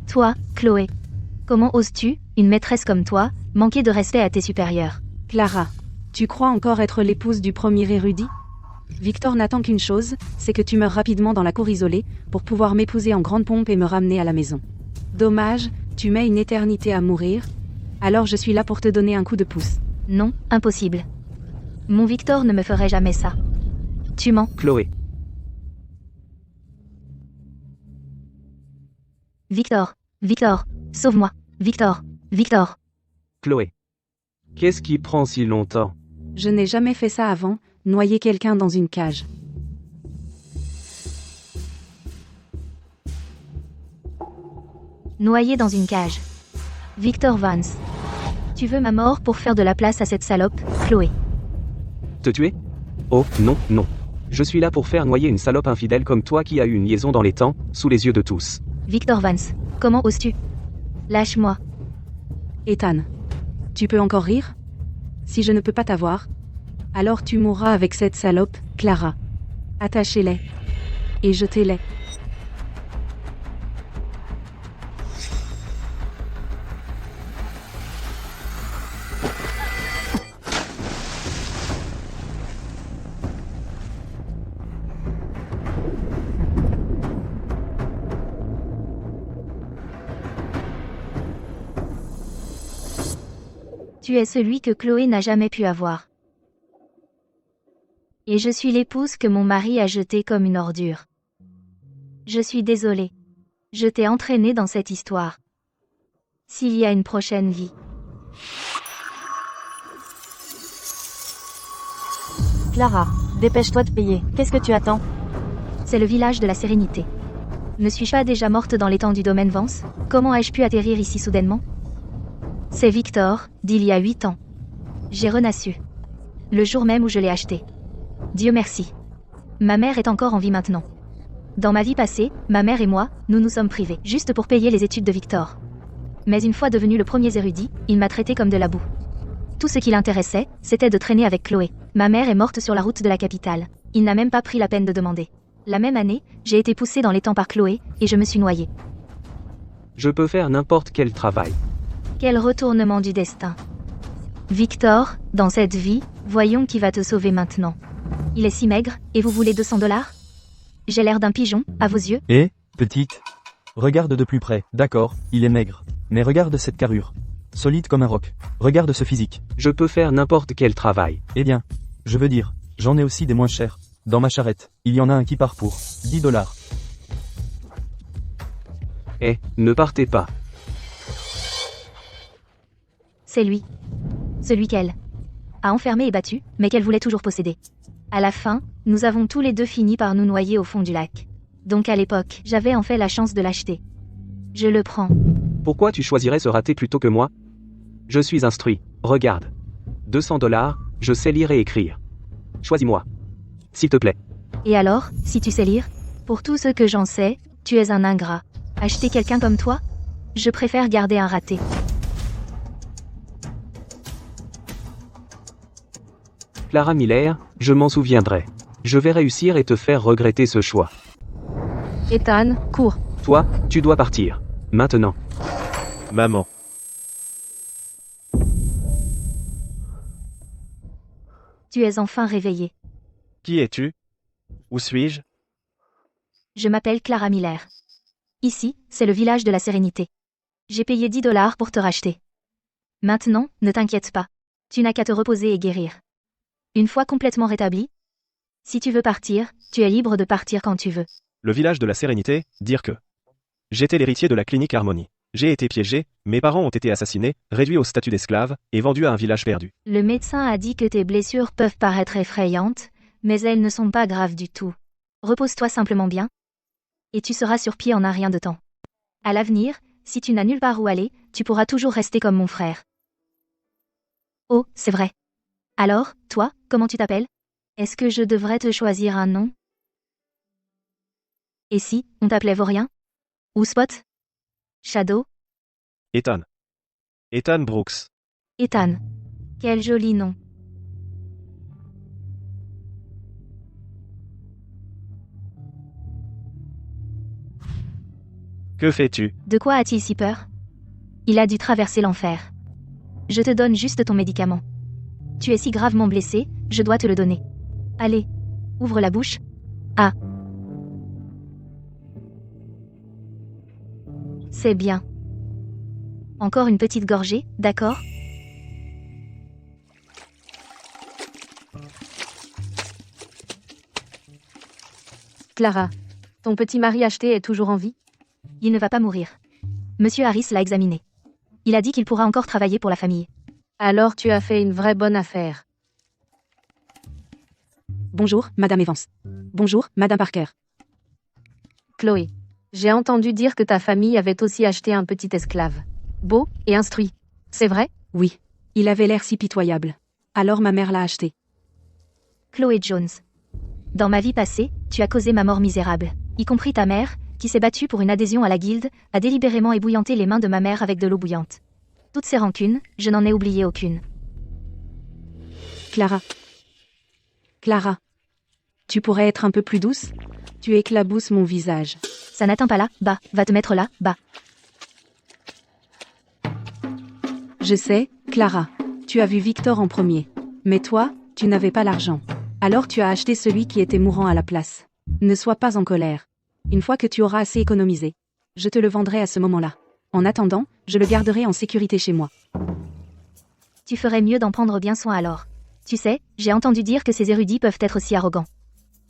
Toi, Chloé. Comment oses-tu, une maîtresse comme toi, manquer de respect à tes supérieurs? Clara, tu crois encore être l'épouse du premier érudit? Victor n'attend qu'une chose, c'est que tu meurs rapidement dans la cour isolée, pour pouvoir m'épouser en grande pompe et me ramener à la maison. Dommage, tu mets une éternité à mourir. Alors je suis là pour te donner un coup de pouce. Non, impossible. Mon Victor ne me ferait jamais ça. Tu mens. Chloé. Victor. Victor. Sauve-moi. Victor. Victor. Chloé. Qu'est-ce qui prend si longtemps? Je n'ai jamais fait ça avant, noyer quelqu'un dans une cage. Noyé dans une cage. Victor Vance. Tu veux ma mort pour faire de la place à cette salope, Chloé? Te tuer? Oh, non, non. Je suis là pour faire noyer une salope infidèle comme toi qui a eu une liaison dans les temps, sous les yeux de tous. Victor Vance. Comment oses-tu? Lâche-moi. Ethan. Tu peux encore rire? Si je ne peux pas t'avoir, alors tu mourras avec cette salope, Clara. Attachez-les. Et jetez-les. Tu es celui que Chloé n'a jamais pu avoir. Et je suis l'épouse que mon mari a jetée comme une ordure. Je suis désolée. Je t'ai entraîné dans cette histoire. S'il y a une prochaine vie. Clara, dépêche-toi de payer. Qu'est-ce que tu attends? C'est le village de la Sérénité. Ne suis-je pas déjà morte dans l'étang du domaine Vance? Comment ai-je pu atterrir ici soudainement? C'est Victor, d'il y a 8 ans. J'ai renassu. Le jour même où je l'ai acheté. Dieu merci. Ma mère est encore en vie maintenant. Dans ma vie passée, ma mère et moi, nous nous sommes privés, juste pour payer les études de Victor. Mais une fois devenu le premier érudit, il m'a traité comme de la boue. Tout ce qui l'intéressait, c'était de traîner avec Chloé. Ma mère est morte sur la route de la capitale. Il n'a même pas pris la peine de demander. La même année, j'ai été poussée dans l'étang par Chloé, et je me suis noyée. Je peux faire n'importe quel travail. Quel retournement du destin. Victor, dans cette vie, voyons qui va te sauver maintenant. Il est si maigre, et vous voulez 200 $? J'ai l'air d'un pigeon, à vos yeux? Eh, petite. Regarde de plus près, d'accord, il est maigre. Mais regarde cette carrure. Solide comme un roc. Regarde ce physique. Je peux faire n'importe quel travail. Eh bien, je veux dire, j'en ai aussi des moins chers. Dans ma charrette, il y en a un qui part pour 10 $. Eh, ne partez pas. C'est lui. Celui qu'elle a enfermé et battu, mais qu'elle voulait toujours posséder. À la fin, nous avons tous les deux fini par nous noyer au fond du lac. Donc à l'époque, j'avais en fait la chance de l'acheter. Je le prends. Pourquoi tu choisirais ce raté plutôt que moi? Je suis instruit. Regarde. 200 $, je sais lire et écrire. Choisis-moi. S'il te plaît. Et alors, si tu sais lire? Pour tout ce que j'en sais, tu es un ingrat. Acheter quelqu'un comme toi? Je préfère garder un raté. Clara Miller, je m'en souviendrai. Je vais réussir et te faire regretter ce choix. Ethan, cours. Toi, tu dois partir. Maintenant. Maman. Tu es enfin réveillée. Qui es-tu? Où suis-je? Je m'appelle Clara Miller. Ici, c'est le village de la Sérénité. J'ai payé 10 $ pour te racheter. Maintenant, ne t'inquiète pas. Tu n'as qu'à te reposer et guérir. Une fois complètement rétabli, si tu veux partir, tu es libre de partir quand tu veux. Le village de la Sérénité, dire que. J'étais l'héritier de la clinique Harmonie. J'ai été piégé, mes parents ont été assassinés, réduits au statut d'esclave, et vendus à un village perdu. Le médecin a dit que tes blessures peuvent paraître effrayantes, mais elles ne sont pas graves du tout. Repose-toi simplement bien, et tu seras sur pied en un rien de temps. À l'avenir, si tu n'as nulle part où aller, tu pourras toujours rester comme mon frère. Oh, c'est vrai. Alors, toi, comment tu t'appelles? Est-ce que je devrais te choisir un nom? Et si, on t'appelait Vaurien? Ou Spot? Shadow? Ethan. Ethan Brooks. Ethan. Quel joli nom. Que fais-tu? De quoi a-t-il si peur? Il a dû traverser l'enfer. Je te donne juste ton médicament. Tu es si gravement blessé, je dois te le donner. Allez, ouvre la bouche. Ah. C'est bien. Encore une petite gorgée, d'accord? Clara, ton petit mari acheté est toujours en vie? Il ne va pas mourir. Monsieur Harris l'a examiné. Il a dit qu'il pourra encore travailler pour la famille. Alors tu as fait une vraie bonne affaire. Bonjour, Madame Evans. Bonjour, Madame Parker. Chloé, j'ai entendu dire que ta famille avait aussi acheté un petit esclave. Beau et instruit. C'est vrai? Oui. Il avait l'air si pitoyable. Alors ma mère l'a acheté. Chloé Jones. Dans ma vie passée, tu as causé ma mort misérable. Y compris ta mère, qui s'est battue pour une adhésion à la guilde, a délibérément ébouillanté les mains de ma mère avec de l'eau bouillante. Toutes ces rancunes, je n'en ai oublié aucune. Clara. Clara. Tu pourrais être un peu plus douce? Tu éclabousses mon visage. Ça n'atteint pas là, bas, va te mettre là, bas. Je sais, Clara. Tu as vu Victor en premier. Mais toi, tu n'avais pas l'argent. Alors tu as acheté celui qui était mourant à la place. Ne sois pas en colère. Une fois que tu auras assez économisé, je te le vendrai à ce moment-là. En attendant, je le garderai en sécurité chez moi. Tu ferais mieux d'en prendre bien soin alors. Tu sais, j'ai entendu dire que ces érudits peuvent être si arrogants.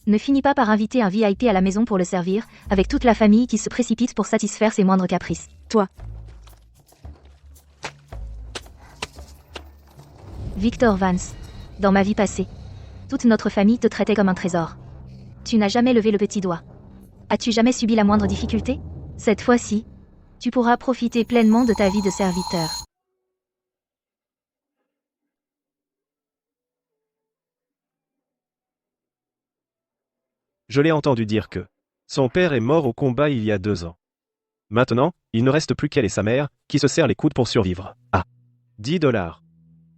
Ne finis pas par inviter un VIP à la maison pour le servir, avec toute la famille qui se précipite pour satisfaire ses moindres caprices. Toi. Victor Vance. Dans ma vie passée, toute notre famille te traitait comme un trésor. Tu n'as jamais levé le petit doigt. As-tu jamais subi la moindre difficulté? Cette fois-ci, tu pourras profiter pleinement de ta vie de serviteur. Je l'ai entendu dire que son père est mort au combat il y a 2 ans. Maintenant, il ne reste plus qu'elle et sa mère, qui se serrent les coudes pour survivre. Ah. 10 $.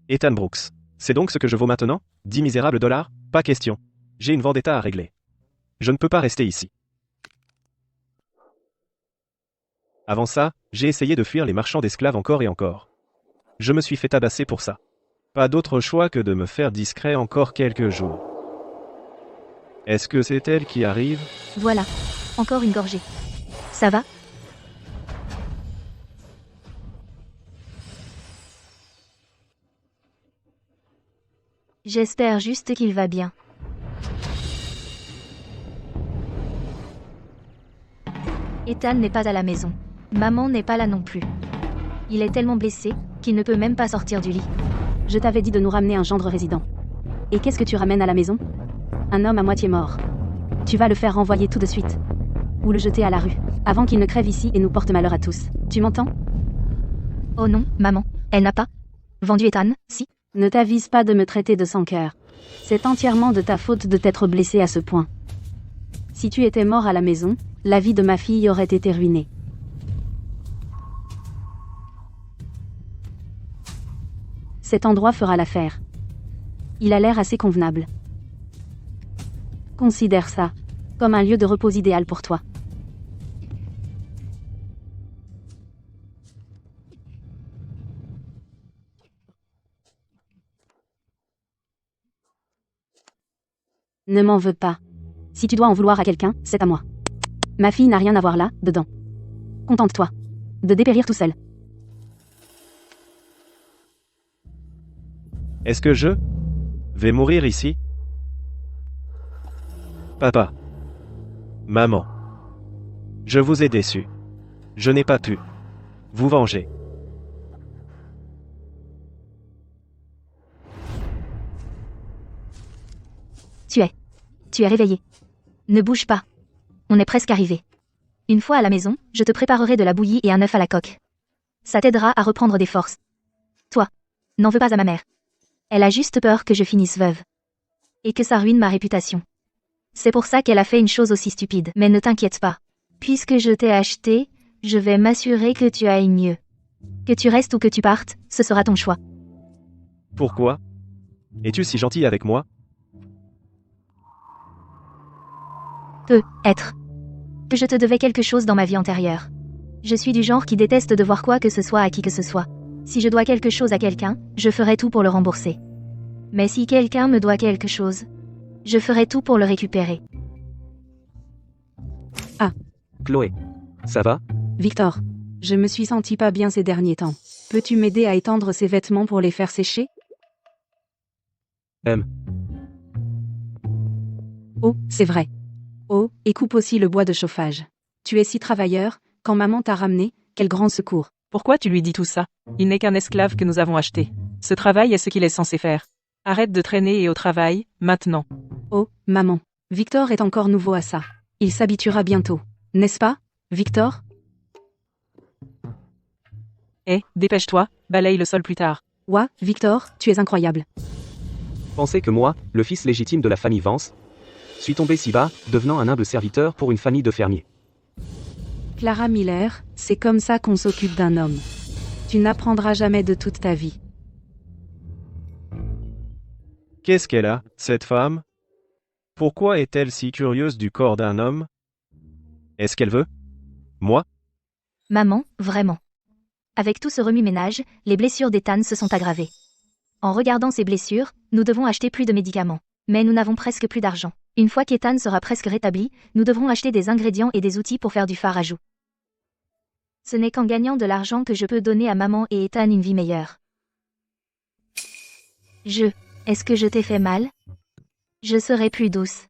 Ethan Brooks. C'est donc ce que je vaux maintenant? 10 misérables dollars? Pas question. J'ai une vendetta à régler. Je ne peux pas rester ici. Avant ça, j'ai essayé de fuir les marchands d'esclaves encore et encore. Je me suis fait tabasser pour ça. Pas d'autre choix que de me faire discret encore quelques jours. Est-ce que c'est elle qui arrive? Voilà. Encore une gorgée. Ça va? J'espère juste qu'il va bien. Ethan n'est pas à la maison. Maman n'est pas là non plus. Il est tellement blessé qu'il ne peut même pas sortir du lit. Je t'avais dit de nous ramener un gendre résident. Et qu'est-ce que tu ramènes à la maison? Un homme à moitié mort. Tu vas le faire renvoyer tout de suite. Ou le jeter à la rue, avant qu'il ne crève ici et nous porte malheur à tous. Tu m'entends? Oh non, maman, elle n'a pas vendu Ethan, si? Ne t'avise pas de me traiter de sans cœur. C'est entièrement de ta faute de t'être blessé à ce point. Si tu étais mort à la maison, la vie de ma fille aurait été ruinée. Cet endroit fera l'affaire. Il a l'air assez convenable. Considère ça comme un lieu de repos idéal pour toi. Ne m'en veux pas. Si tu dois en vouloir à quelqu'un, c'est à moi. Ma fille n'a rien à voir là, dedans. Contente-toi de dépérir tout seul. Est-ce que je vais mourir ici? Papa. Maman. Je vous ai déçu. Je n'ai pas pu vous venger. Tu es réveillé. Ne bouge pas. On est presque arrivé. Une fois à la maison, je te préparerai de la bouillie et un œuf à la coque. Ça t'aidera à reprendre des forces. Toi, n'en veux pas à ma mère. Elle a juste peur que je finisse veuve. Et que ça ruine ma réputation. C'est pour ça qu'elle a fait une chose aussi stupide. Mais ne t'inquiète pas. Puisque je t'ai acheté, je vais m'assurer que tu ailles mieux. Que tu restes ou que tu partes, ce sera ton choix. Pourquoi? Es-tu si gentil avec moi? Peut-être. Je te devais quelque chose dans ma vie antérieure. Je suis du genre qui déteste devoir quoi que ce soit à qui que ce soit. Si je dois quelque chose à quelqu'un, je ferai tout pour le rembourser. Mais si quelqu'un me doit quelque chose, je ferai tout pour le récupérer. Chloé. Ça va? Victor. Je me suis senti pas bien ces derniers temps. Peux-tu m'aider à étendre ces vêtements pour les faire sécher? Oh, c'est vrai. Oh, et coupe aussi le bois de chauffage. Tu es si travailleur, quand maman t'a ramené, quel grand secours. Pourquoi tu lui dis tout ça? Il n'est qu'un esclave que nous avons acheté. Ce travail est ce qu'il est censé faire. Arrête de traîner et au travail, maintenant. Oh, maman. Victor est encore nouveau à ça. Il s'habituera bientôt. N'est-ce pas, Victor? Dépêche-toi, balaye le sol plus tard. Ouah, Victor, tu es incroyable. Pensez que moi, le fils légitime de la famille Vance, suis tombé si bas, devenant un humble serviteur pour une famille de fermiers. Clara Miller, c'est comme ça qu'on s'occupe d'un homme. Tu n'apprendras jamais de toute ta vie. Qu'est-ce qu'elle a, cette femme? Pourquoi est-elle si curieuse du corps d'un homme? Est-ce qu'elle veut? Moi? Maman, vraiment. Avec tout ce remue-ménage, les blessures d'Ethan se sont aggravées. En regardant ces blessures, nous devons acheter plus de médicaments. Mais nous n'avons presque plus d'argent. Une fois qu'Ethan sera presque rétabli, nous devrons acheter des ingrédients et des outils pour faire du fard à joues. Ce n'est qu'en gagnant de l'argent que je peux donner à maman et Ethan une vie meilleure. Est-ce que je t'ai fait mal? Je serai plus douce.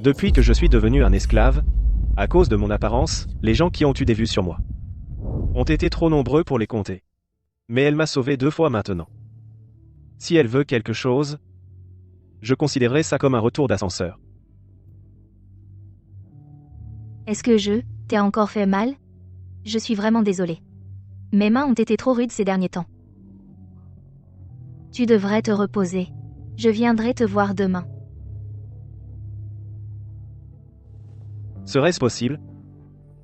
Depuis que je suis devenu un esclave, à cause de mon apparence, les gens qui ont eu des vues sur moi ont été trop nombreux pour les compter. Mais elle m'a sauvé 2 fois maintenant. Si elle veut quelque chose, je considérerais ça comme un retour d'ascenseur. Est-ce que t'ai encore fait mal? Je suis vraiment désolée. Mes mains ont été trop rudes ces derniers temps. Tu devrais te reposer. Je viendrai te voir demain. Serait-ce possible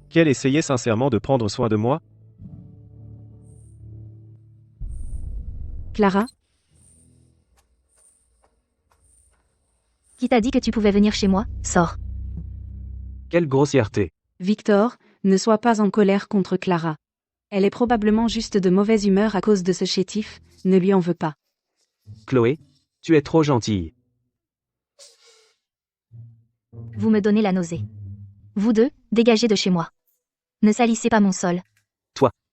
qu'elle essayait sincèrement de prendre soin de moi? Clara? Qui t'a dit que tu pouvais venir chez moi? Sors. Quelle grossièreté. Victor, ne sois pas en colère contre Clara. Elle est probablement juste de mauvaise humeur à cause de ce chétif, ne lui en veux pas. Chloé, tu es trop gentille. Vous me donnez la nausée. Vous deux, dégagez de chez moi. Ne salissez pas mon sol.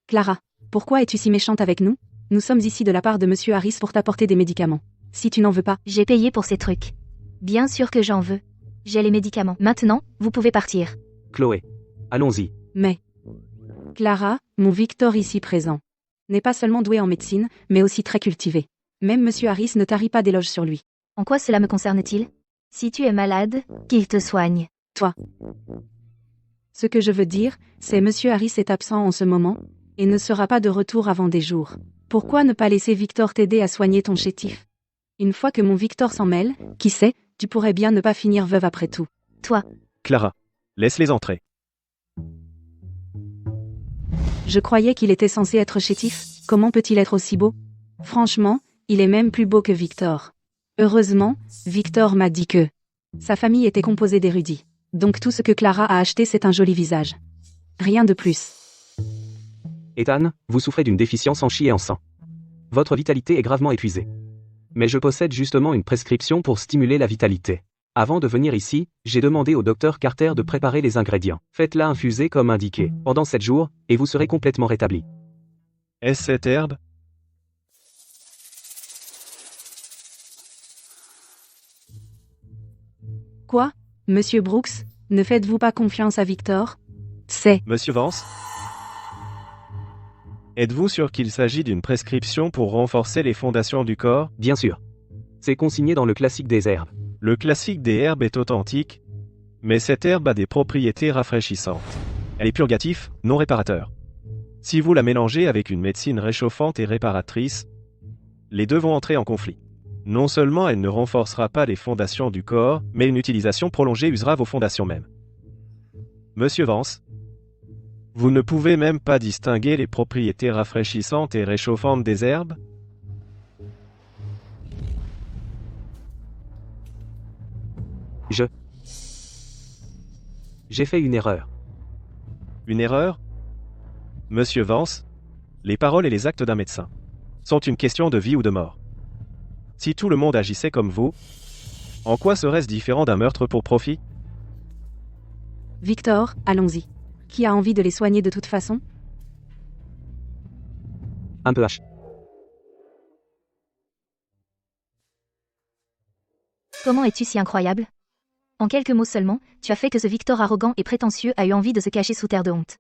Clara, pourquoi es-tu si méchante avec nous? Nous sommes ici de la part de Monsieur Harris pour t'apporter des médicaments. Si tu n'en veux pas, J'ai payé pour ces trucs. Bien sûr que j'en veux. J'ai les médicaments. Maintenant, vous pouvez partir. Chloé. Allons-y. mais... Clara, mon Victor ici présent, n'est pas seulement doué en médecine, mais aussi très cultivé. Même Monsieur Harris ne tarit pas d'éloges sur lui. En quoi cela me concerne-t-il? Si tu es malade, qu'il te soigne. Ce que je veux dire, c'est Monsieur Harris est absent en ce moment, et ne sera pas de retour avant des jours. Pourquoi ne pas laisser Victor t'aider à soigner ton chétif? Une fois que mon Victor s'en mêle, qui sait, tu pourrais bien ne pas finir veuve après tout. Clara, laisse-les entrer. Je croyais qu'il était censé être chétif, comment peut-il être aussi beau? Franchement, il est même plus beau que Victor. Heureusement, Victor m'a dit que sa famille était composée d'érudits. Donc tout ce que Clara a acheté c'est un joli visage. Rien de plus. Ethan, vous souffrez d'une déficience en chi et en sang. Votre vitalité est gravement épuisée. Mais je possède justement une prescription pour stimuler la vitalité. Avant de venir ici, j'ai demandé au docteur Carter de préparer les ingrédients. Faites-la infuser comme indiqué, pendant 7 jours, et vous serez complètement rétabli. Est-ce cette herbe? Quoi? Monsieur Brooks, ne faites-vous pas confiance à Victor? C'est... Monsieur Vance? Êtes-vous sûr qu'il s'agit d'une prescription pour renforcer les fondations du corps? Bien sûr. C'est consigné dans le classique des herbes. Le classique des herbes est authentique, mais cette herbe a des propriétés rafraîchissantes. Elle est purgatif, non réparateur. Si vous la mélangez avec une médecine réchauffante et réparatrice, les deux vont entrer en conflit. Non seulement elle ne renforcera pas les fondations du corps, mais une utilisation prolongée usera vos fondations mêmes. Monsieur Vance, vous ne pouvez même pas distinguer les propriétés rafraîchissantes et réchauffantes des herbes? J'ai fait une erreur. Une erreur? Monsieur Vance, les paroles et les actes d'un médecin sont une question de vie ou de mort. Si tout le monde agissait comme vous, en quoi serait-ce différent d'un meurtre pour profit? Victor, allons-y. Qui a envie de les soigner de toute façon? Un peu H. Comment es-tu si incroyable? En quelques mots seulement, tu as fait que ce Victor arrogant et prétentieux a eu envie de se cacher sous terre de honte.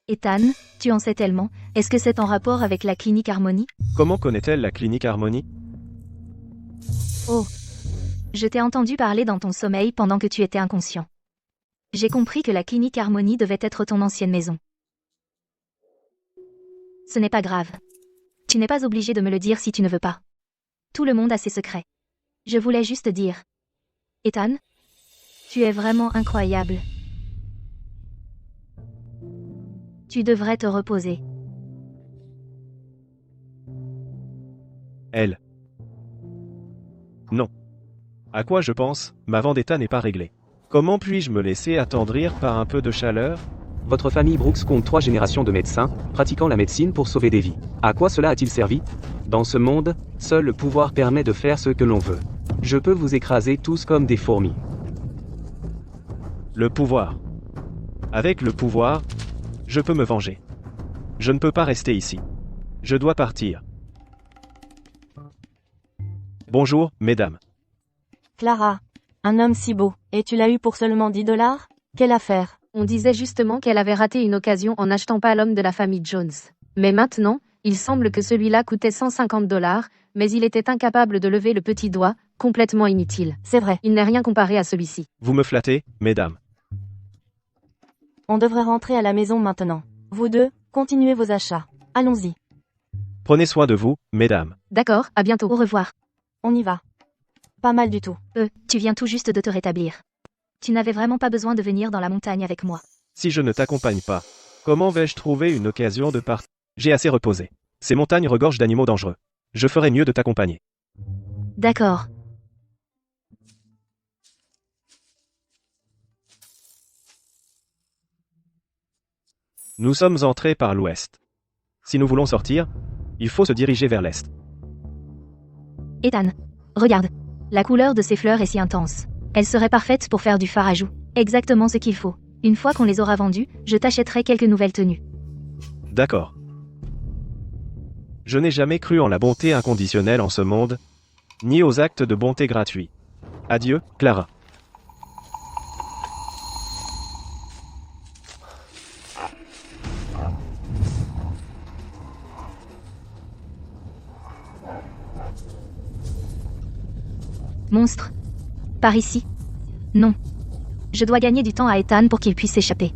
Ethan, tu en sais tellement, est-ce que c'est en rapport avec la clinique Harmonie? Comment connaît-elle la clinique Harmonie? Oh. Je t'ai entendu parler dans ton sommeil pendant que tu étais inconscient. J'ai compris que la clinique Harmonie devait être ton ancienne maison. Ce n'est pas grave. Tu n'es pas obligé de me le dire si tu ne veux pas. Tout le monde a ses secrets. Je voulais juste dire. Ethan, tu es vraiment incroyable. Tu devrais te reposer. Elle. Non. À quoi je pense, ma vendetta n'est pas réglée. Comment puis-je me laisser attendrir par un peu de chaleur? Votre famille Brooks compte 3 générations de médecins, pratiquant la médecine pour sauver des vies. À quoi cela a-t-il servi? Dans ce monde, seul le pouvoir permet de faire ce que l'on veut. Je peux vous écraser tous comme des fourmis. Le pouvoir. Avec le pouvoir, je peux me venger. Je ne peux pas rester ici. Je dois partir. Bonjour, mesdames. Clara. Un homme si beau, et tu l'as eu pour seulement 10 $? Quelle affaire? On disait justement qu'elle avait raté une occasion en n'achetant pas l'homme de la famille Jones. Mais maintenant, il semble que celui-là coûtait 150 $, mais il était incapable de lever le petit doigt, complètement inutile. C'est vrai. Il n'est rien comparé à celui-ci. Vous me flattez, mesdames. On devrait rentrer à la maison maintenant. Vous deux, continuez vos achats. Allons-y. Prenez soin de vous, mesdames. D'accord, à bientôt. Au revoir. On y va. Pas mal du tout. Tu viens tout juste de te rétablir. Tu n'avais vraiment pas besoin de venir dans la montagne avec moi. Si je ne t'accompagne pas, comment vais-je trouver une occasion de partir? J'ai assez reposé. Ces montagnes regorgent d'animaux dangereux. Je ferais mieux de t'accompagner. D'accord. Nous sommes entrés par l'ouest. Si nous voulons sortir, il faut se diriger vers l'est. Ethan, regarde. La couleur de ces fleurs est si intense. Elle serait parfaite pour faire du fard à joues. Exactement ce qu'il faut. Une fois qu'on les aura vendues, je t'achèterai quelques nouvelles tenues. D'accord. Je n'ai jamais cru en la bonté inconditionnelle en ce monde, ni aux actes de bonté gratuits. Adieu, Clara. Monstre. Par ici. Non. Je dois gagner du temps à Ethan pour qu'il puisse s'échapper.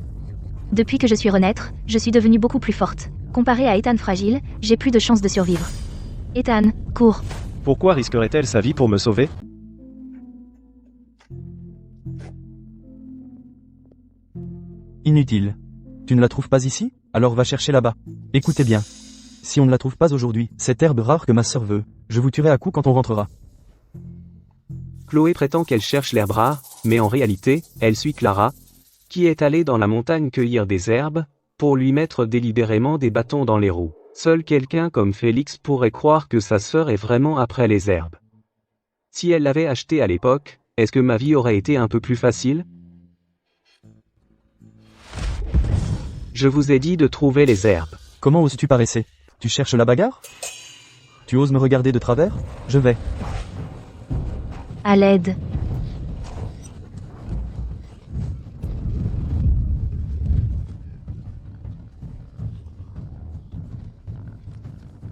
Depuis que je suis renaître, je suis devenue beaucoup plus forte. Comparé à Ethan fragile, j'ai plus de chances de survivre. Ethan, cours. Pourquoi risquerait-elle sa vie pour me sauver? Inutile. Tu ne la trouves pas ici? Alors va chercher là-bas. Écoutez bien. Si on ne la trouve pas aujourd'hui, cette herbe rare que ma sœur veut, je vous tuerai à coups quand on rentrera. Chloé prétend qu'elle cherche l'herbe rare, mais en réalité, elle suit Clara, qui est allée dans la montagne cueillir des herbes, pour lui mettre délibérément des bâtons dans les roues. Seul quelqu'un comme Félix pourrait croire que sa sœur est vraiment après les herbes. Si elle l'avait acheté à l'époque, est-ce que ma vie aurait été un peu plus facile? Je vous ai dit de trouver les herbes. Comment oses-tu paresser? Tu cherches la bagarre? Tu oses me regarder de travers? Je vais. À l'aide.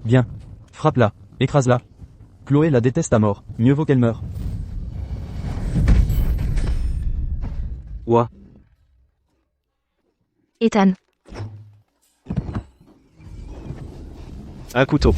Viens. Frappe-la. Écrase-la. Chloé la déteste à mort. Mieux vaut qu'elle meure. Ouah. Ethan. Un couteau.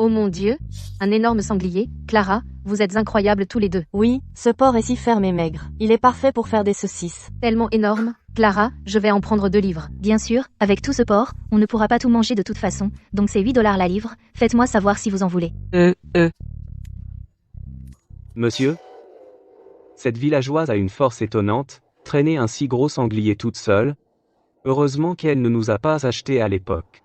Oh mon Dieu, un énorme sanglier. Clara, vous êtes incroyables tous les deux. Oui, ce porc est si ferme et maigre. Il est parfait pour faire des saucisses. Tellement énorme, Clara, je vais en prendre 2 livres. Bien sûr, avec tout ce porc, on ne pourra pas tout manger de toute façon, donc c'est 8 $ la livre, faites-moi savoir si vous en voulez. Monsieur? Cette villageoise a une force étonnante, traîner un si gros sanglier toute seule. Heureusement qu'elle ne nous a pas achetés à l'époque.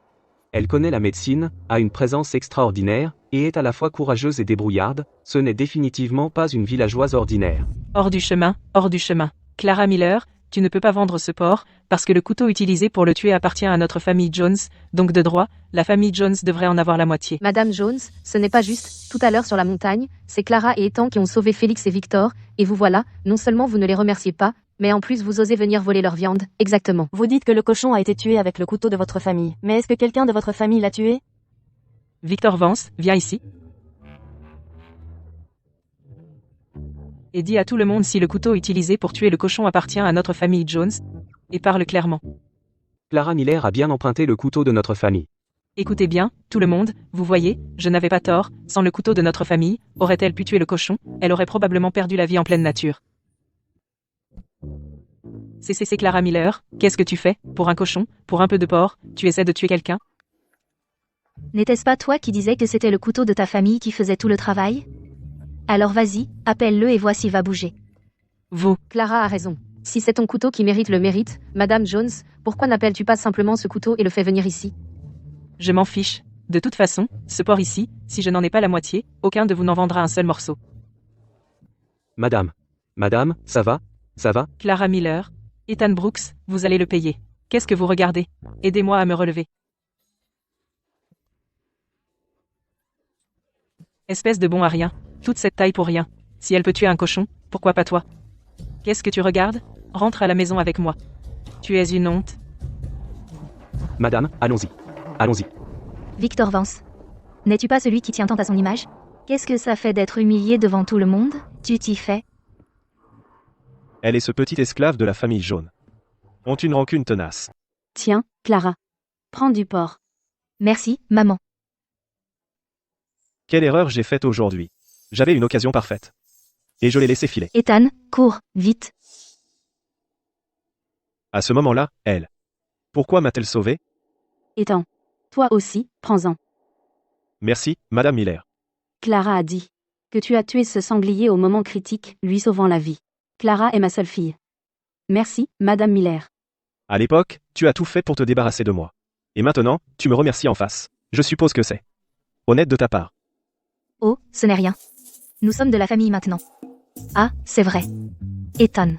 Elle connaît la médecine, a une présence extraordinaire, et est à la fois courageuse et débrouillarde, ce n'est définitivement pas une villageoise ordinaire. Hors du chemin, hors du chemin. Clara Miller, tu ne peux pas vendre ce porc, parce que le couteau utilisé pour le tuer appartient à notre famille Jones, donc de droit, la famille Jones devrait en avoir la moitié. Madame Jones, ce n'est pas juste, tout à l'heure sur la montagne, c'est Clara et Ethan qui ont sauvé Félix et Victor, et vous voilà, non seulement vous ne les remerciez pas, mais en plus vous osez venir voler leur viande, exactement. Vous dites que le cochon a été tué avec le couteau de votre famille, mais est-ce que quelqu'un de votre famille l'a tué? Victor Vance, viens ici. Et dis à tout le monde si le couteau utilisé pour tuer le cochon appartient à notre famille Jones, et parle clairement. Clara Miller a bien emprunté le couteau de notre famille. Écoutez bien, tout le monde, vous voyez, je n'avais pas tort, sans le couteau de notre famille, aurait-elle pu tuer le cochon, elle aurait probablement perdu la vie en pleine nature. C'est Clara Miller, qu'est-ce que tu fais, pour un cochon, pour un peu de porc, tu essaies de tuer quelqu'un? N'était-ce pas toi qui disais que c'était le couteau de ta famille qui faisait tout le travail? Alors vas-y, appelle-le et vois s'il va bouger. Vous. Clara a raison. Si c'est ton couteau qui mérite le mérite, Madame Jones, pourquoi n'appelles-tu pas simplement ce couteau et le fais venir ici? Je m'en fiche. De toute façon, ce porc ici, si je n'en ai pas la moitié, aucun de vous n'en vendra un seul morceau. Madame, ça va? Ça va? Clara Miller, Ethan Brooks, vous allez le payer. Qu'est-ce que vous regardez? Aidez-moi à me relever. Espèce de bon à rien. Toute cette taille pour rien. Si elle peut tuer un cochon, pourquoi pas toi? Qu'est-ce que tu regardes? Rentre à la maison avec moi. Tu es une honte. Madame, allons-y. Allons-y. Victor Vance. N'es-tu pas celui qui tient tant à son image? Qu'est-ce que ça fait d'être humilié devant tout le monde? Tu t'y fais? Elle est ce petit esclave de la famille jaune. Ont une rancune tenace. Tiens, Clara. Prends du porc. Merci, maman. Quelle erreur j'ai faite aujourd'hui. J'avais une occasion parfaite. Et je l'ai laissé filer. Ethan, cours, vite. À ce moment-là, elle. Pourquoi m'a-t-elle sauvé? Ethan. Toi aussi, prends-en. Merci, Madame Miller. Clara a dit que tu as tué ce sanglier au moment critique, lui sauvant la vie. Clara est ma seule fille. Merci, Madame Miller. À l'époque, tu as tout fait pour te débarrasser de moi. Et maintenant, tu me remercies en face. Je suppose que c'est honnête de ta part. Oh, ce n'est rien. Nous sommes de la famille maintenant. Ah, c'est vrai. Ethan.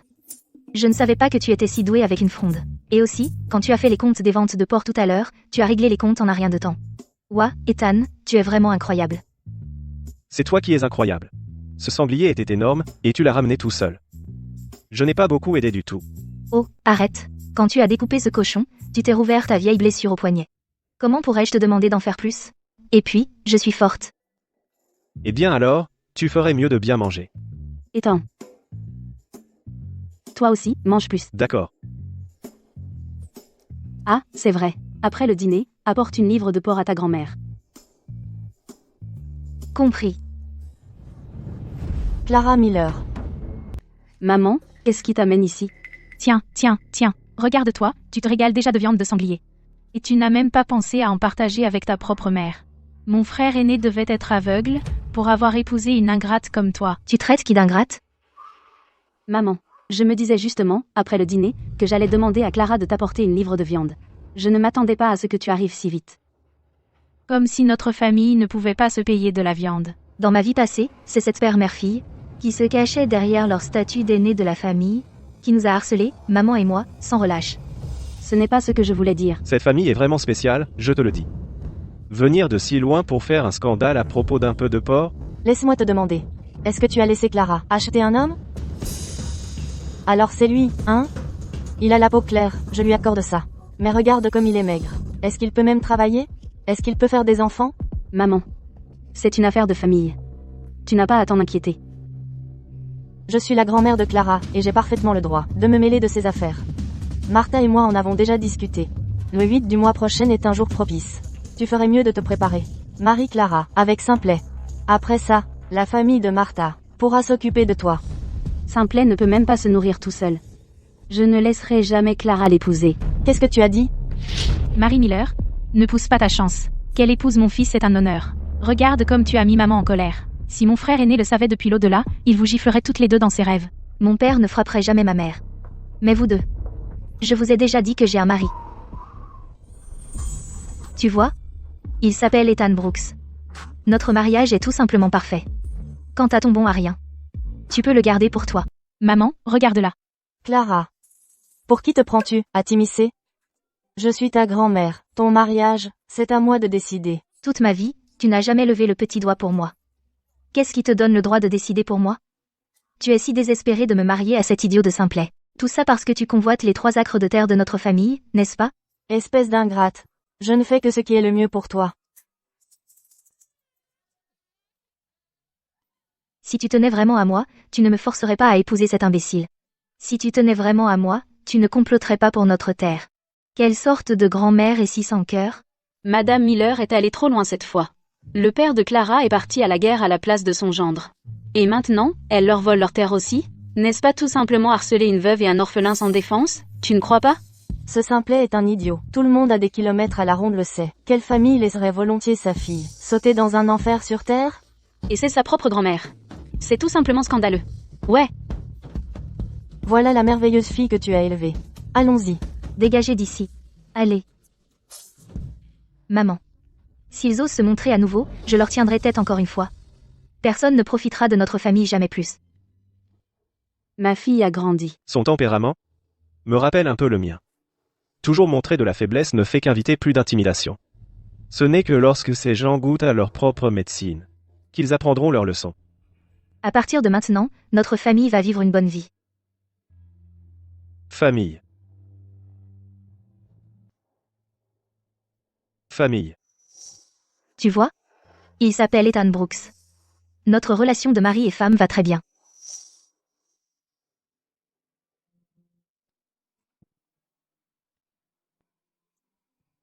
Je ne savais pas que tu étais si doué avec une fronde. Et aussi, quand tu as fait les comptes des ventes de porc tout à l'heure, tu as réglé les comptes en un rien de temps. Ouah, Ethan, tu es vraiment incroyable. C'est toi qui es incroyable. Ce sanglier était énorme, et tu l'as ramené tout seul. Je n'ai pas beaucoup aidé du tout. Oh, arrête. Quand tu as découpé ce cochon, tu t'es rouvert ta vieille blessure au poignet. Comment pourrais-je te demander d'en faire plus? Et puis, je suis forte. Eh bien alors, tu ferais mieux de bien manger. Ethan. Toi aussi, mange plus. D'accord. Ah, c'est vrai. Après le dîner, apporte une livre de porc à ta grand-mère. Compris. Clara Miller. Maman, qu'est-ce qui t'amène ici? Tiens, regarde-toi, tu te régales déjà de viande de sanglier. Et tu n'as même pas pensé à en partager avec ta propre mère. Mon frère aîné devait être aveugle pour avoir épousé une ingrate comme toi. Tu traites qui d'ingrate? Maman, je me disais justement, après le dîner, que j'allais demander à Clara de t'apporter une livre de viande. Je ne m'attendais pas à ce que tu arrives si vite. Comme si notre famille ne pouvait pas se payer de la viande. Dans ma vie passée, c'est cette père-mère-fille, qui se cachait derrière leur statut d'aîné de la famille, qui nous a harcelés, maman et moi, sans relâche. Ce n'est pas ce que je voulais dire. Cette famille est vraiment spéciale, je te le dis. Venir de si loin pour faire un scandale à propos d'un peu de porc? Laisse-moi te demander. Est-ce que tu as laissé Clara acheter un homme? Alors c'est lui, hein? Il a la peau claire, je lui accorde ça. Mais regarde comme il est maigre. Est-ce qu'il peut même travailler? Est-ce qu'il peut faire des enfants? Maman. C'est une affaire de famille. Tu n'as pas à t'en inquiéter. Je suis la grand-mère de Clara, et j'ai parfaitement le droit de me mêler de ses affaires. Martha et moi en avons déjà discuté. Le 8 du mois prochain est un jour propice. Tu ferais mieux de te préparer. Marie-Clara, avec Simplet. Après ça, la famille de Martha pourra s'occuper de toi. Simplet ne peut même pas se nourrir tout seul. Je ne laisserai jamais Clara l'épouser. Qu'est-ce que tu as dit? Marie Miller, ne pousse pas ta chance. Qu'elle épouse mon fils, c'est un honneur. Regarde comme tu as mis maman en colère. Si mon frère aîné le savait depuis l'au-delà, il vous giflerait toutes les deux dans ses rêves. Mon père ne frapperait jamais ma mère. Mais vous deux. Je vous ai déjà dit que j'ai un mari. Tu vois? Il s'appelle Ethan Brooks. Notre mariage est tout simplement parfait. Quant à ton bon à rien, tu peux le garder pour toi. Maman, regarde-la. Clara. Pour qui te prends-tu, à t'immiscer? Je suis ta grand-mère. Ton mariage, c'est à moi de décider. Toute ma vie, tu n'as jamais levé le petit doigt pour moi. Qu'est-ce qui te donne le droit de décider pour moi? Tu es si désespéré de me marier à cet idiot de Simplet. Tout ça parce que tu convoites les 3 acres de terre de notre famille, n'est-ce pas? Espèce d'ingrate. Je ne fais que ce qui est le mieux pour toi. Si tu tenais vraiment à moi, tu ne me forcerais pas à épouser cet imbécile. Si tu tenais vraiment à moi, tu ne comploterais pas pour notre terre. Quelle sorte de grand-mère est si sans cœur? Madame Miller est allée trop loin cette fois. Le père de Clara est parti à la guerre à la place de son gendre. Et maintenant, elle leur vole leur terre aussi? N'est-ce pas tout simplement harceler une veuve et un orphelin sans défense? Tu ne crois pas? Ce Simplet est un idiot. Tout le monde à des kilomètres à la ronde le sait. Quelle famille laisserait volontiers sa fille sauter dans un enfer sur terre? Et c'est sa propre grand-mère. C'est tout simplement scandaleux. Ouais. Voilà la merveilleuse fille que tu as élevée. Allons-y. Dégagez d'ici. Allez. Maman. S'ils osent se montrer à nouveau, je leur tiendrai tête encore une fois. Personne ne profitera de notre famille jamais plus. Ma fille a grandi. Son tempérament me rappelle un peu le mien. Toujours montrer de la faiblesse ne fait qu'inviter plus d'intimidation. Ce n'est que lorsque ces gens goûtent à leur propre médecine qu'ils apprendront leur leçon. À partir de maintenant, notre famille va vivre une bonne vie. Famille. Famille. Tu vois? Il s'appelle Ethan Brooks. Notre relation de mari et femme va très bien.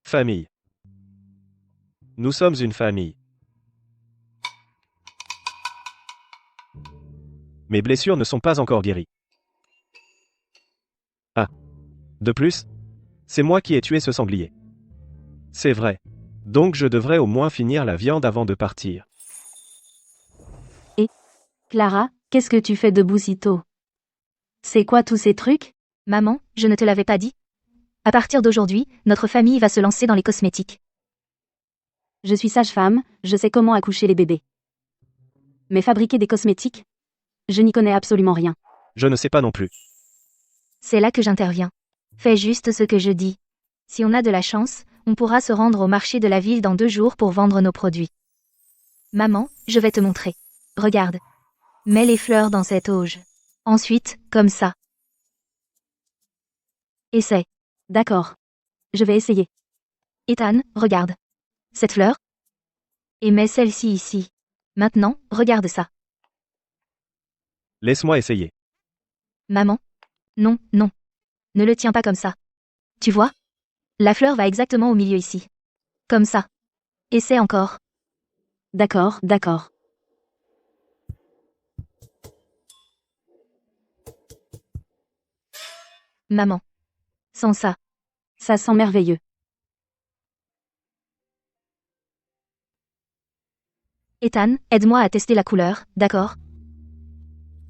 Famille. Nous sommes une famille. Mes blessures ne sont pas encore guéries. Ah. De plus, c'est moi qui ai tué ce sanglier. C'est vrai. Donc je devrais au moins finir la viande avant de partir. Clara, qu'est-ce que tu fais debout si tôt? C'est quoi tous ces trucs? Maman, je ne te l'avais pas dit? À partir d'aujourd'hui, notre famille va se lancer dans les cosmétiques. Je suis sage-femme, je sais comment accoucher les bébés. Mais fabriquer des cosmétiques? Je n'y connais absolument rien. Je ne sais pas non plus. C'est là que j'interviens. Fais juste ce que je dis. Si on a de la chance, on pourra se rendre au marché de la ville dans 2 jours pour vendre nos produits. Maman, je vais te montrer. Regarde. Mets les fleurs dans cette auge. Ensuite, comme ça. Essaie. D'accord. Je vais essayer. Ethan, regarde. Cette fleur? Et mets celle-ci ici. Maintenant, regarde ça. Laisse-moi essayer. Maman? Non, non. Ne le tiens pas comme ça. Tu vois? La fleur va exactement au milieu ici. Comme ça. Essaie encore. D'accord, d'accord. Maman. Sans ça. Ça sent merveilleux. Ethan, aide-moi à tester la couleur, d'accord?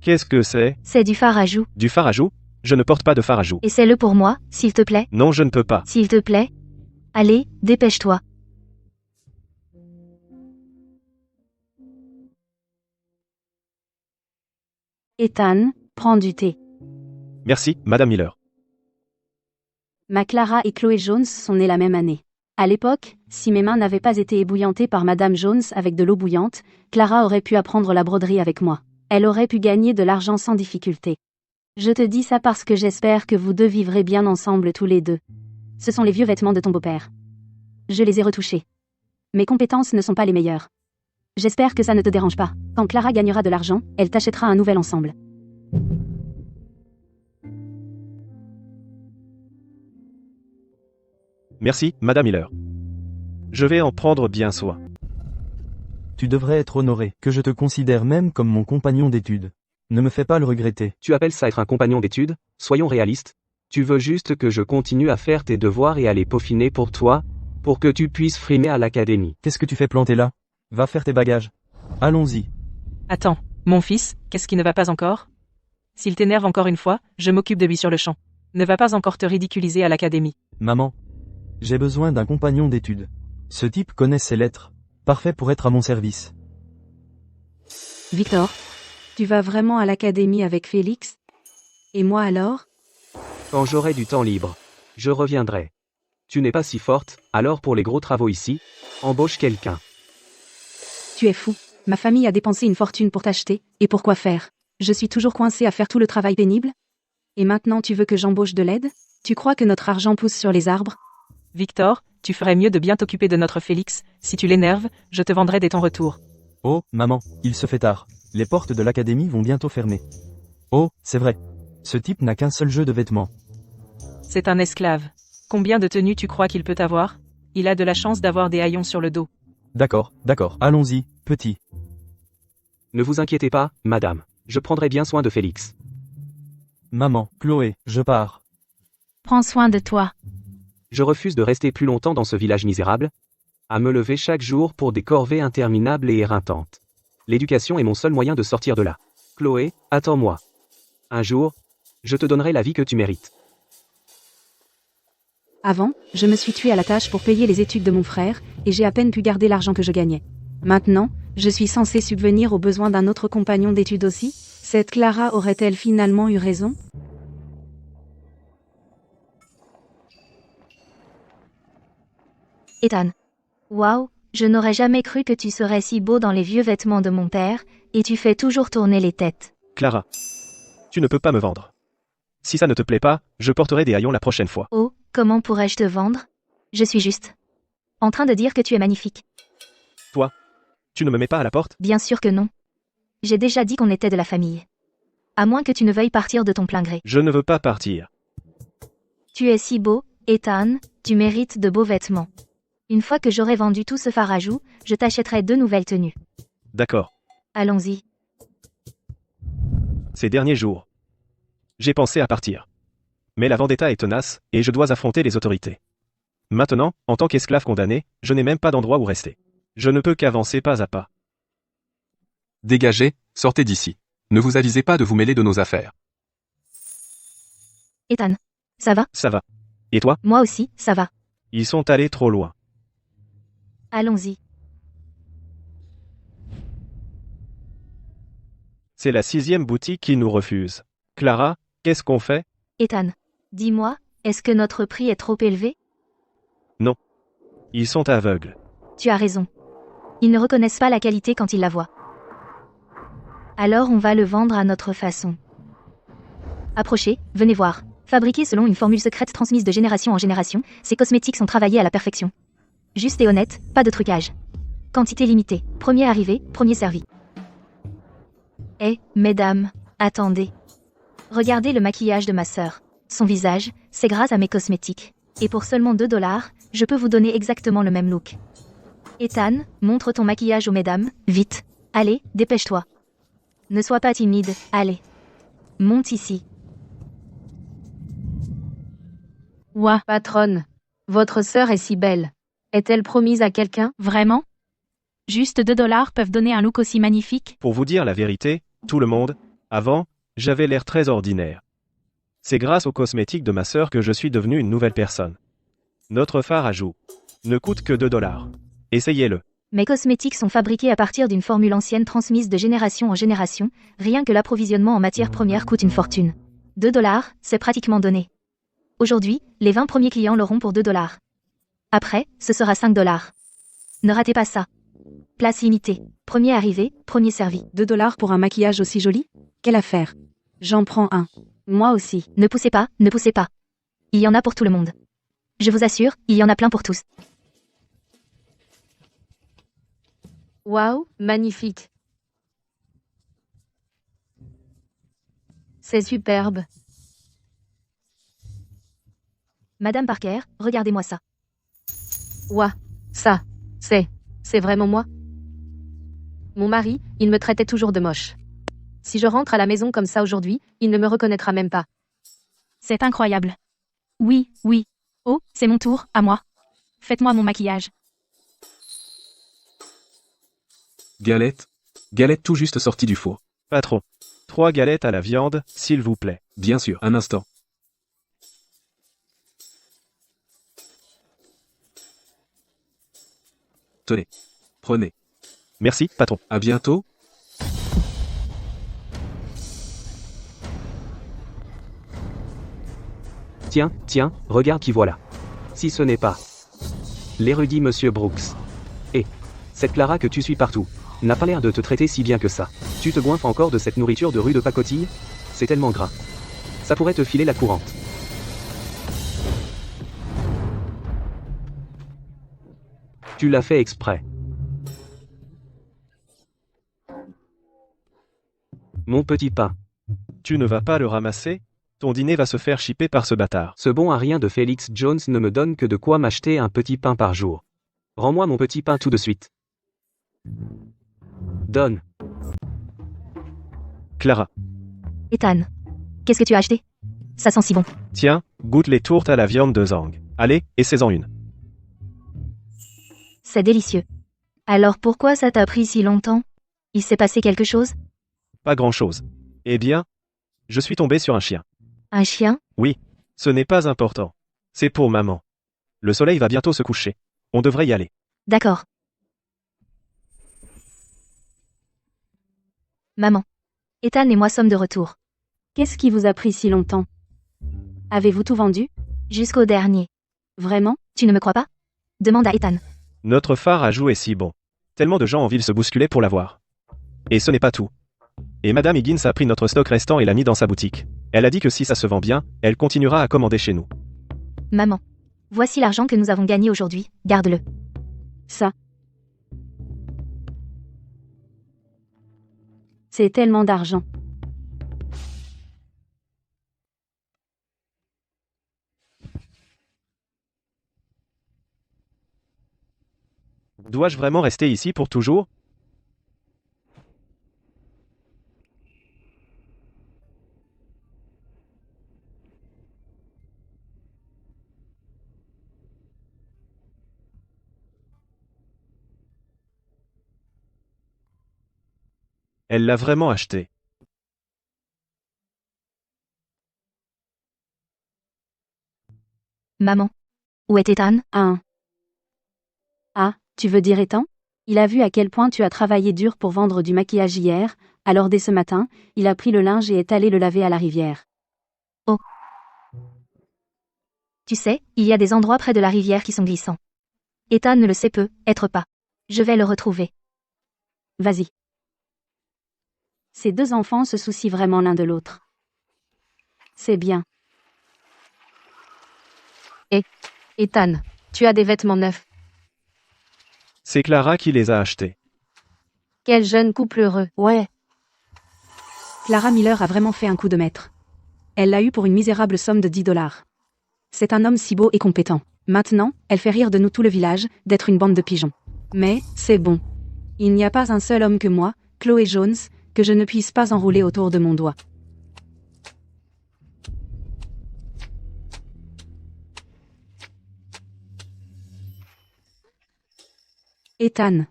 Qu'est-ce que c'est? C'est du fard à joues. Du fard à joues? Je ne porte pas de fard à joues. Essaie-le pour moi, s'il te plaît. Non, je ne peux pas. S'il te plaît. Allez, dépêche-toi. Ethan, prends du thé. Merci, Madame Miller. Ma Clara et Chloé Jones sont nées la même année. À l'époque, si mes mains n'avaient pas été ébouillantées par Madame Jones avec de l'eau bouillante, Clara aurait pu apprendre la broderie avec moi. Elle aurait pu gagner de l'argent sans difficulté. Je te dis ça parce que j'espère que vous deux vivrez bien ensemble tous les deux. Ce sont les vieux vêtements de ton beau-père. Je les ai retouchés. Mes compétences ne sont pas les meilleures. J'espère que ça ne te dérange pas. Quand Clara gagnera de l'argent, elle t'achètera un nouvel ensemble. Merci, Madame Miller. Je vais en prendre bien soin. Tu devrais être honoré, que je te considère même comme mon compagnon d'études. Ne me fais pas le regretter. Tu appelles ça être un compagnon d'études? Soyons réalistes. Tu veux juste que je continue à faire tes devoirs et à les peaufiner pour toi, pour que tu puisses frimer à l'académie. Qu'est-ce que tu fais planter là? Va faire tes bagages. Allons-y. Attends, mon fils, qu'est-ce qui ne va pas encore? S'il t'énerve encore une fois, je m'occupe de lui sur le champ. Ne va pas encore te ridiculiser à l'académie. Maman. J'ai besoin d'un compagnon d'études. Ce type connaît ses lettres. Parfait pour être à mon service. Victor, tu vas vraiment à l'académie avec Félix? Et moi alors? Quand j'aurai du temps libre, je reviendrai. Tu n'es pas si forte, alors pour les gros travaux ici, embauche quelqu'un. Tu es fou. Ma famille a dépensé une fortune pour t'acheter, et pour quoi faire? Je suis toujours coincée à faire tout le travail pénible? Et maintenant tu veux que j'embauche de l'aide? Tu crois que notre argent pousse sur les arbres? Victor, tu ferais mieux de bien t'occuper de notre Félix, si tu l'énerves, je te vendrai dès ton retour. Oh, maman, il se fait tard. Les portes de l'académie vont bientôt fermer. Oh, c'est vrai. Ce type n'a qu'un seul jeu de vêtements. C'est un esclave. Combien de tenues tu crois qu'il peut avoir? Il a de la chance d'avoir des haillons sur le dos. D'accord, allons-y, petit. Ne vous inquiétez pas, madame. Je prendrai bien soin de Félix. Maman, Chloé, je pars. Prends soin de toi. Je refuse de rester plus longtemps dans ce village misérable, à me lever chaque jour pour des corvées interminables et éreintantes. L'éducation est mon seul moyen de sortir de là. Chloé, attends-moi. Un jour, je te donnerai la vie que tu mérites. Avant, je me suis tuée à la tâche pour payer les études de mon frère, et j'ai à peine pu garder l'argent que je gagnais. Maintenant, je suis censée subvenir aux besoins d'un autre compagnon d'études aussi? Cette Clara aurait-elle finalement eu raison? Ethan. Waouh, je n'aurais jamais cru que tu serais si beau dans les vieux vêtements de mon père, et tu fais toujours tourner les têtes. Clara. Tu ne peux pas me vendre. Si ça ne te plaît pas, je porterai des haillons la prochaine fois. Oh, comment pourrais-je te vendre? Je suis juste en train de dire que tu es magnifique. Toi, tu ne me mets pas à la porte? Bien sûr que non. J'ai déjà dit qu'on était de la famille. À moins que tu ne veuilles partir de ton plein gré. Je ne veux pas partir. Tu es si beau, Ethan, tu mérites de beaux vêtements. Une fois que j'aurai vendu tout ce farajou, je t'achèterai 2 nouvelles tenues. D'accord. Allons-y. Ces derniers jours, j'ai pensé à partir. Mais la vendetta est tenace, et je dois affronter les autorités. Maintenant, en tant qu'esclave condamné, je n'ai même pas d'endroit où rester. Je ne peux qu'avancer pas à pas. Dégagez, sortez d'ici. Ne vous avisez pas de vous mêler de nos affaires. Ethan. Ça va? Ça va. Et toi? Moi aussi, ça va. Ils sont allés trop loin. Allons-y. C'est la 6e boutique qui nous refuse. Clara, qu'est-ce qu'on fait? Ethan. Dis-moi, est-ce que notre prix est trop élevé? Non. Ils sont aveugles. Tu as raison. Ils ne reconnaissent pas la qualité quand ils la voient. Alors on va le vendre à notre façon. Approchez, venez voir. Fabriqués selon une formule secrète transmise de génération en génération, ces cosmétiques sont travaillés à la perfection. Juste et honnête, pas de trucage. Quantité limitée. Premier arrivé, premier servi. Eh, mesdames, attendez. Regardez le maquillage de ma sœur. Son visage, c'est grâce à mes cosmétiques. Et pour seulement $2, je peux vous donner exactement le même look. Ethan, montre ton maquillage aux mesdames, vite. Allez, dépêche-toi. Ne sois pas timide, allez. Monte ici. Ouah, Patronne, votre sœur est si belle. Est-elle promise à quelqu'un? vraiment? Juste $2 peuvent donner un look aussi magnifique? Pour vous dire la vérité, tout le monde, avant, j'avais l'air très ordinaire. C'est grâce aux cosmétiques de ma sœur que je suis devenu une nouvelle personne. Notre farajou ne coûte que $2. Essayez-le. Mes cosmétiques sont fabriqués à partir d'une formule ancienne transmise de génération en génération, rien que l'approvisionnement en matières premières coûte une fortune. $2, c'est pratiquement donné. Aujourd'hui, les 20 premiers clients l'auront pour $2. Après, ce sera $5. Ne ratez pas ça. Place limitée. Premier arrivé, premier servi. $2 pour un maquillage aussi joli? Quelle affaire! J'en prends un. Moi aussi. Ne poussez pas, ne poussez pas. Il y en a pour tout le monde. Je vous assure, il y en a plein pour tous. Waouh, magnifique. C'est superbe. Madame Parker, regardez-moi ça. Ouah, ça, c'est vraiment moi? Mon mari, il me traitait toujours de moche. Si je rentre à la maison comme ça aujourd'hui, il ne me reconnaîtra même pas. C'est incroyable. Oui, oui. Oh, c'est mon tour, à moi. Faites-moi mon maquillage. Galette. Galette tout juste sortie du four. Patron. 3 galettes à la viande, s'il vous plaît. Bien sûr, un instant. Tenez. Prenez. Merci, patron. À bientôt. Tiens, tiens, regarde qui voilà. Si ce n'est pas l'érudit Monsieur Brooks. Et cette Clara que tu suis partout n'a pas l'air de te traiter si bien que ça. Tu te goinfres encore de cette nourriture de rue de pacotille? C'est tellement gras. Ça pourrait te filer la courante. Tu l'as fait exprès. Mon petit pain. Tu ne vas pas le ramasser? Ton dîner va se faire chipper par ce bâtard. Ce bon à rien de Félix Jones ne me donne que de quoi m'acheter un petit pain par jour. Rends-moi mon petit pain tout de suite. Donne. Clara. Ethan. Qu'est-ce que tu as acheté? Ça sent si bon. Tiens, goûte les tourtes à la viande de Zhang. Allez, essaie-en une. C'est délicieux. Alors pourquoi ça t'a pris si longtemps? Il s'est passé quelque chose? Pas grand-chose. Eh bien, je suis tombé sur un chien. Un chien? Oui, ce n'est pas important. C'est pour maman. Le soleil va bientôt se coucher. On devrait y aller. D'accord. Maman. Ethan et moi sommes de retour. Qu'est-ce qui vous a pris si longtemps? Avez-vous tout vendu? Jusqu'au dernier. Vraiment? Tu ne me crois pas? Demande à Ethan. Notre phare à jouer est si bon. Tellement de gens en ville se bousculaient pour l'avoir. Et ce n'est pas tout. Et Madame Higgins a pris notre stock restant et l'a mis dans sa boutique. Elle a dit que si ça se vend bien, elle continuera à commander chez nous. Maman. Voici l'argent que nous avons gagné aujourd'hui, garde-le. Ça. C'est tellement d'argent. Dois-je vraiment rester ici pour toujours? Elle l'a vraiment acheté. Maman. Où est Ethan? Ah, tu veux dire Ethan? Il a vu à quel point tu as travaillé dur pour vendre du maquillage hier, alors dès ce matin, il a pris le linge et est allé le laver à la rivière. Oh. Tu sais, il y a des endroits près de la rivière qui sont glissants. Ethan ne le sait peut-être pas. Je vais le retrouver. Vas-y. Ces deux enfants se soucient vraiment l'un de l'autre. C'est bien. Ethan, tu as des vêtements neufs. C'est Clara qui les a achetés. Quel jeune couple heureux. Ouais. Clara Miller a vraiment fait un coup de maître. Elle l'a eu pour une misérable somme de $10. C'est un homme si beau et compétent. Maintenant, elle fait rire de nous tout le village, d'être une bande de pigeons. Mais, c'est bon. Il n'y a pas un seul homme que moi, Chloé Jones, que je ne puisse pas enrouler autour de mon doigt. Ethan.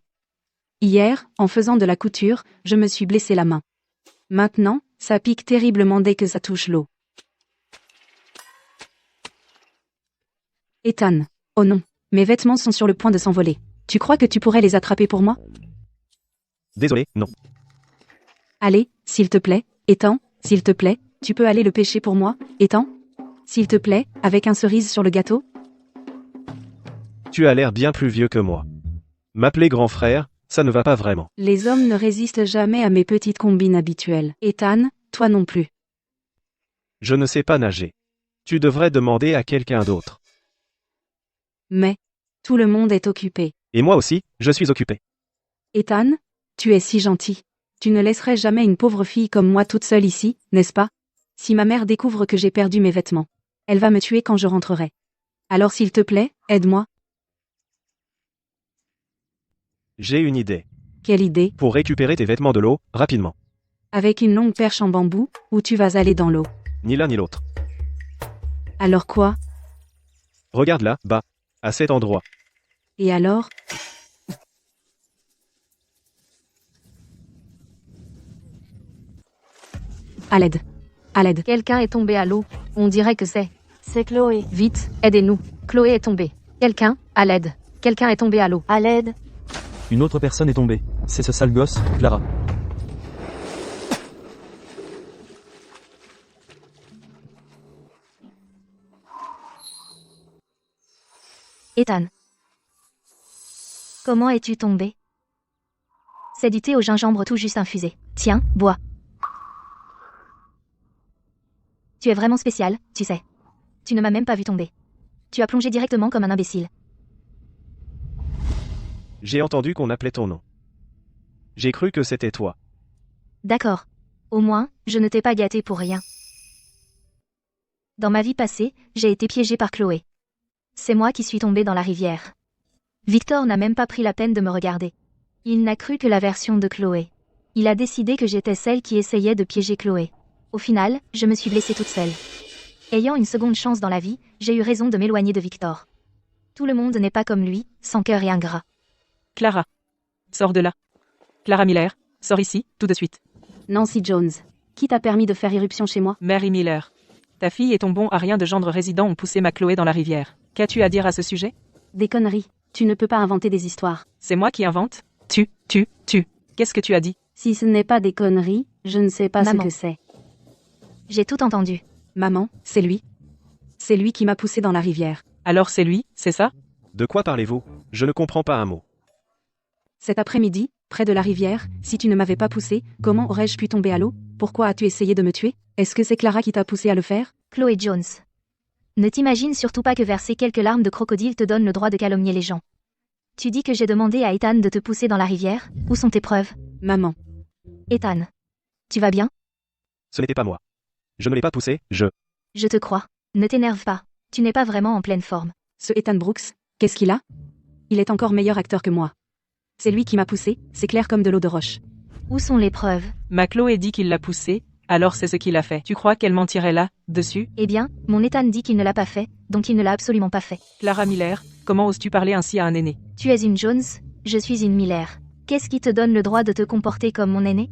Hier, en faisant de la couture, je me suis blessé la main. Maintenant, ça pique terriblement dès que ça touche l'eau. Ethan. Oh non, mes vêtements sont sur le point de s'envoler. Tu crois que tu pourrais les attraper pour moi? Désolé, non. Allez, s'il te plaît, Ethan, s'il te plaît, tu peux aller le pêcher pour moi, Ethan? S'il te plaît, avec un cerise sur le gâteau? Tu as l'air bien plus vieux que moi. M'appeler grand frère, ça ne va pas vraiment. Les hommes ne résistent jamais à mes petites combines habituelles. Ethan, toi non plus. Je ne sais pas nager. Tu devrais demander à quelqu'un d'autre. Mais, tout le monde est occupé. Et moi aussi, je suis occupé. Ethan, tu es si gentil. Tu ne laisserais jamais une pauvre fille comme moi toute seule ici, n'est-ce pas? Si ma mère découvre que j'ai perdu mes vêtements, elle va me tuer quand je rentrerai. Alors s'il te plaît, aide-moi. J'ai une idée. Quelle idée? Pour récupérer tes vêtements de l'eau, rapidement. Avec une longue perche en bambou, où tu vas aller dans l'eau. Ni l'un ni l'autre. Alors quoi? Regarde là, bas, à cet endroit. Et alors? À l'aide. À l'aide. Quelqu'un est tombé à l'eau. On dirait que c'est. C'est Chloé. Vite, aidez-nous. Chloé est tombée. Quelqu'un, à l'aide. Quelqu'un est tombé à l'eau. À l'aide. Une autre personne est tombée. C'est ce sale gosse, Clara. Ethan. Comment es-tu tombé? C'est du thé au gingembre tout juste infusé. Tiens, bois. Tu es vraiment spécial, tu sais. Tu ne m'as même pas vu tomber. Tu as plongé directement comme un imbécile. J'ai entendu qu'on appelait ton nom. J'ai cru que c'était toi. D'accord. Au moins, je ne t'ai pas gâté pour rien. Dans ma vie passée, j'ai été piégée par Chloé. C'est moi qui suis tombée dans la rivière. Victor n'a même pas pris la peine de me regarder. Il n'a cru que la version de Chloé. Il a décidé que j'étais celle qui essayait de piéger Chloé. Au final, je me suis blessée toute seule. Ayant une seconde chance dans la vie, j'ai eu raison de m'éloigner de Victor. Tout le monde n'est pas comme lui, sans cœur et ingrat. Clara. Sors de là. Clara Miller, sors ici, tout de suite. Nancy Jones. Qui t'a permis de faire irruption chez moi? Mary Miller. Ta fille et ton bon à rien de gendre résident ont poussé ma Chloé dans la rivière. Qu'as-tu à dire à ce sujet? Des conneries. Tu ne peux pas inventer des histoires. C'est moi qui invente? Tu. Qu'est-ce que tu as dit? Si ce n'est pas des conneries, je ne sais pas Maman. ce que c'est. J'ai tout entendu. Maman, c'est lui. C'est lui qui m'a poussé dans la rivière. Alors c'est lui, c'est ça? De quoi parlez-vous? Je ne comprends pas un mot. Cet après-midi, près de la rivière, si tu ne m'avais pas poussé, comment aurais-je pu tomber à l'eau? Pourquoi as-tu essayé de me tuer? Est-ce que c'est Clara qui t'a poussé à le faire? Chloé Jones. Ne t'imagine surtout pas que verser quelques larmes de crocodile te donne le droit de calomnier les gens. Tu dis que j'ai demandé à Ethan de te pousser dans la rivière? Où sont tes preuves? Maman. Ethan. Tu vas bien? Ce n'était pas moi. Je ne l'ai pas poussé, Je te crois. Ne t'énerve pas. Tu n'es pas vraiment en pleine forme. Ce Ethan Brooks, qu'est-ce qu'il a? Il est encore meilleur acteur que moi. C'est lui qui m'a poussé, c'est clair comme de l'eau de roche. Où sont les preuves? Ma Chloé dit qu'il l'a poussé, alors c'est ce qu'il a fait. Tu crois qu'elle mentirait là, dessus? Eh bien, mon Ethan dit qu'il ne l'a pas fait, donc il ne l'a absolument pas fait. Clara Miller, comment oses-tu parler ainsi à un aîné? Tu es une Jones, je suis une Miller. Qu'est-ce qui te donne le droit de te comporter comme mon aîné?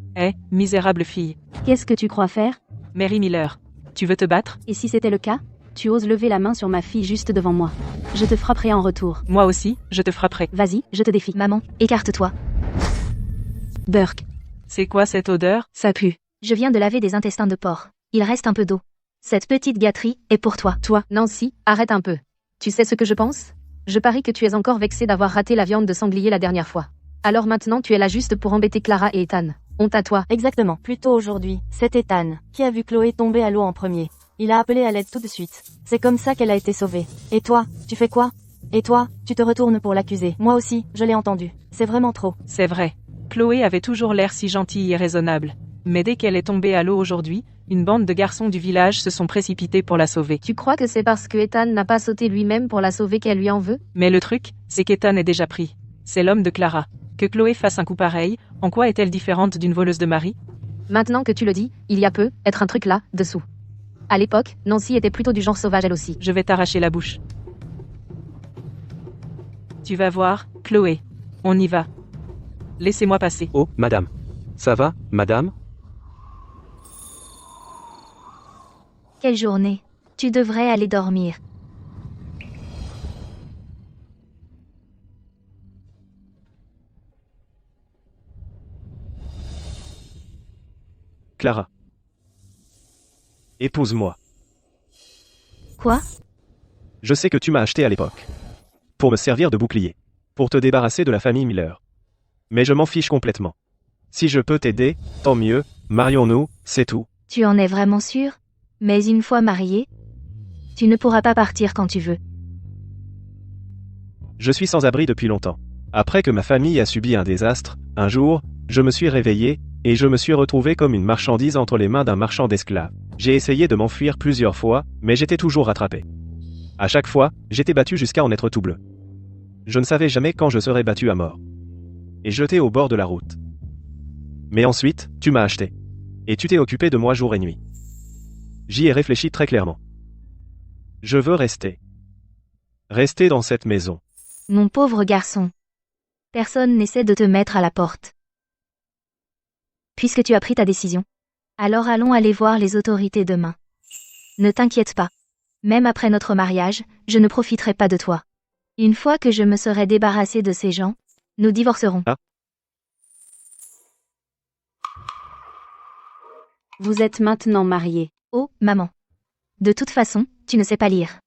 Misérable fille. Qu'est-ce que tu crois faire? Mary Miller, tu veux te battre? Et si c'était le cas, tu oses lever la main sur ma fille juste devant moi. Je te frapperai en retour. Moi aussi, je te frapperai. Vas-y, je te défie. Maman, écarte-toi. Burke. C'est quoi cette odeur? Ça pue. Je viens de laver des intestins de porc. Il reste un peu d'eau. Cette petite gâterie est pour toi. Toi, Nancy, arrête un peu. Tu sais ce que je pense? Je parie que tu es encore vexée d'avoir raté la viande de sanglier la dernière fois. Alors maintenant tu es là juste pour embêter Clara et Ethan. Honte à toi. Exactement. Plus tôt aujourd'hui, c'est Ethan qui a vu Chloé tomber à l'eau en premier. Il a appelé à l'aide tout de suite. C'est comme ça qu'elle a été sauvée. Et toi, tu fais quoi? Et toi, tu te retournes pour l'accuser. Moi aussi, je l'ai entendu. C'est vraiment trop. C'est vrai. Chloé avait toujours l'air si gentille et raisonnable. Mais dès qu'elle est tombée à l'eau aujourd'hui, une bande de garçons du village se sont précipités pour la sauver. Tu crois que c'est parce que Ethan n'a pas sauté lui-même pour la sauver qu'elle lui en veut? Mais le truc, c'est qu'Ethan est déjà pris. C'est l'homme de Clara. Que Chloé fasse un coup pareil, en quoi est-elle différente d'une voleuse de mari? Maintenant que tu le dis, il y a peu, être un truc là, dessous. À l'époque, Nancy était plutôt du genre sauvage elle aussi. Je vais t'arracher la bouche. Tu vas voir, Chloé. On y va. Laissez-moi passer. Oh, madame. Ça va, madame? Quelle journée. Tu devrais aller dormir. Clara. Épouse-moi. Quoi? Je sais que tu m'as acheté à l'époque. Pour me servir de bouclier. Pour te débarrasser de la famille Miller. Mais je m'en fiche complètement. Si je peux t'aider, tant mieux, marions-nous, c'est tout. Tu en es vraiment sûr? Mais une fois marié, tu ne pourras pas partir quand tu veux. Je suis sans abri depuis longtemps. Après que ma famille a subi un désastre, un jour, je me suis réveillé, et je me suis retrouvé comme une marchandise entre les mains d'un marchand d'esclaves. J'ai essayé de m'enfuir plusieurs fois, mais j'étais toujours rattrapé. À chaque fois, j'étais battu jusqu'à en être tout bleu. Je ne savais jamais quand je serais battu à mort. Et jeté au bord de la route. Mais ensuite, tu m'as acheté. Et tu t'es occupé de moi jour et nuit. J'y ai réfléchi très clairement. Je veux rester. Restez dans cette maison. Mon pauvre garçon. Personne n'essaie de te mettre à la porte. Puisque tu as pris ta décision. Alors allons aller voir les autorités demain. Ne t'inquiète pas. Même après notre mariage, je ne profiterai pas de toi. Une fois que je me serai débarrassé de ces gens, nous divorcerons. Ah. Vous êtes maintenant mariés. Oh, maman. De toute façon, tu ne sais pas lire.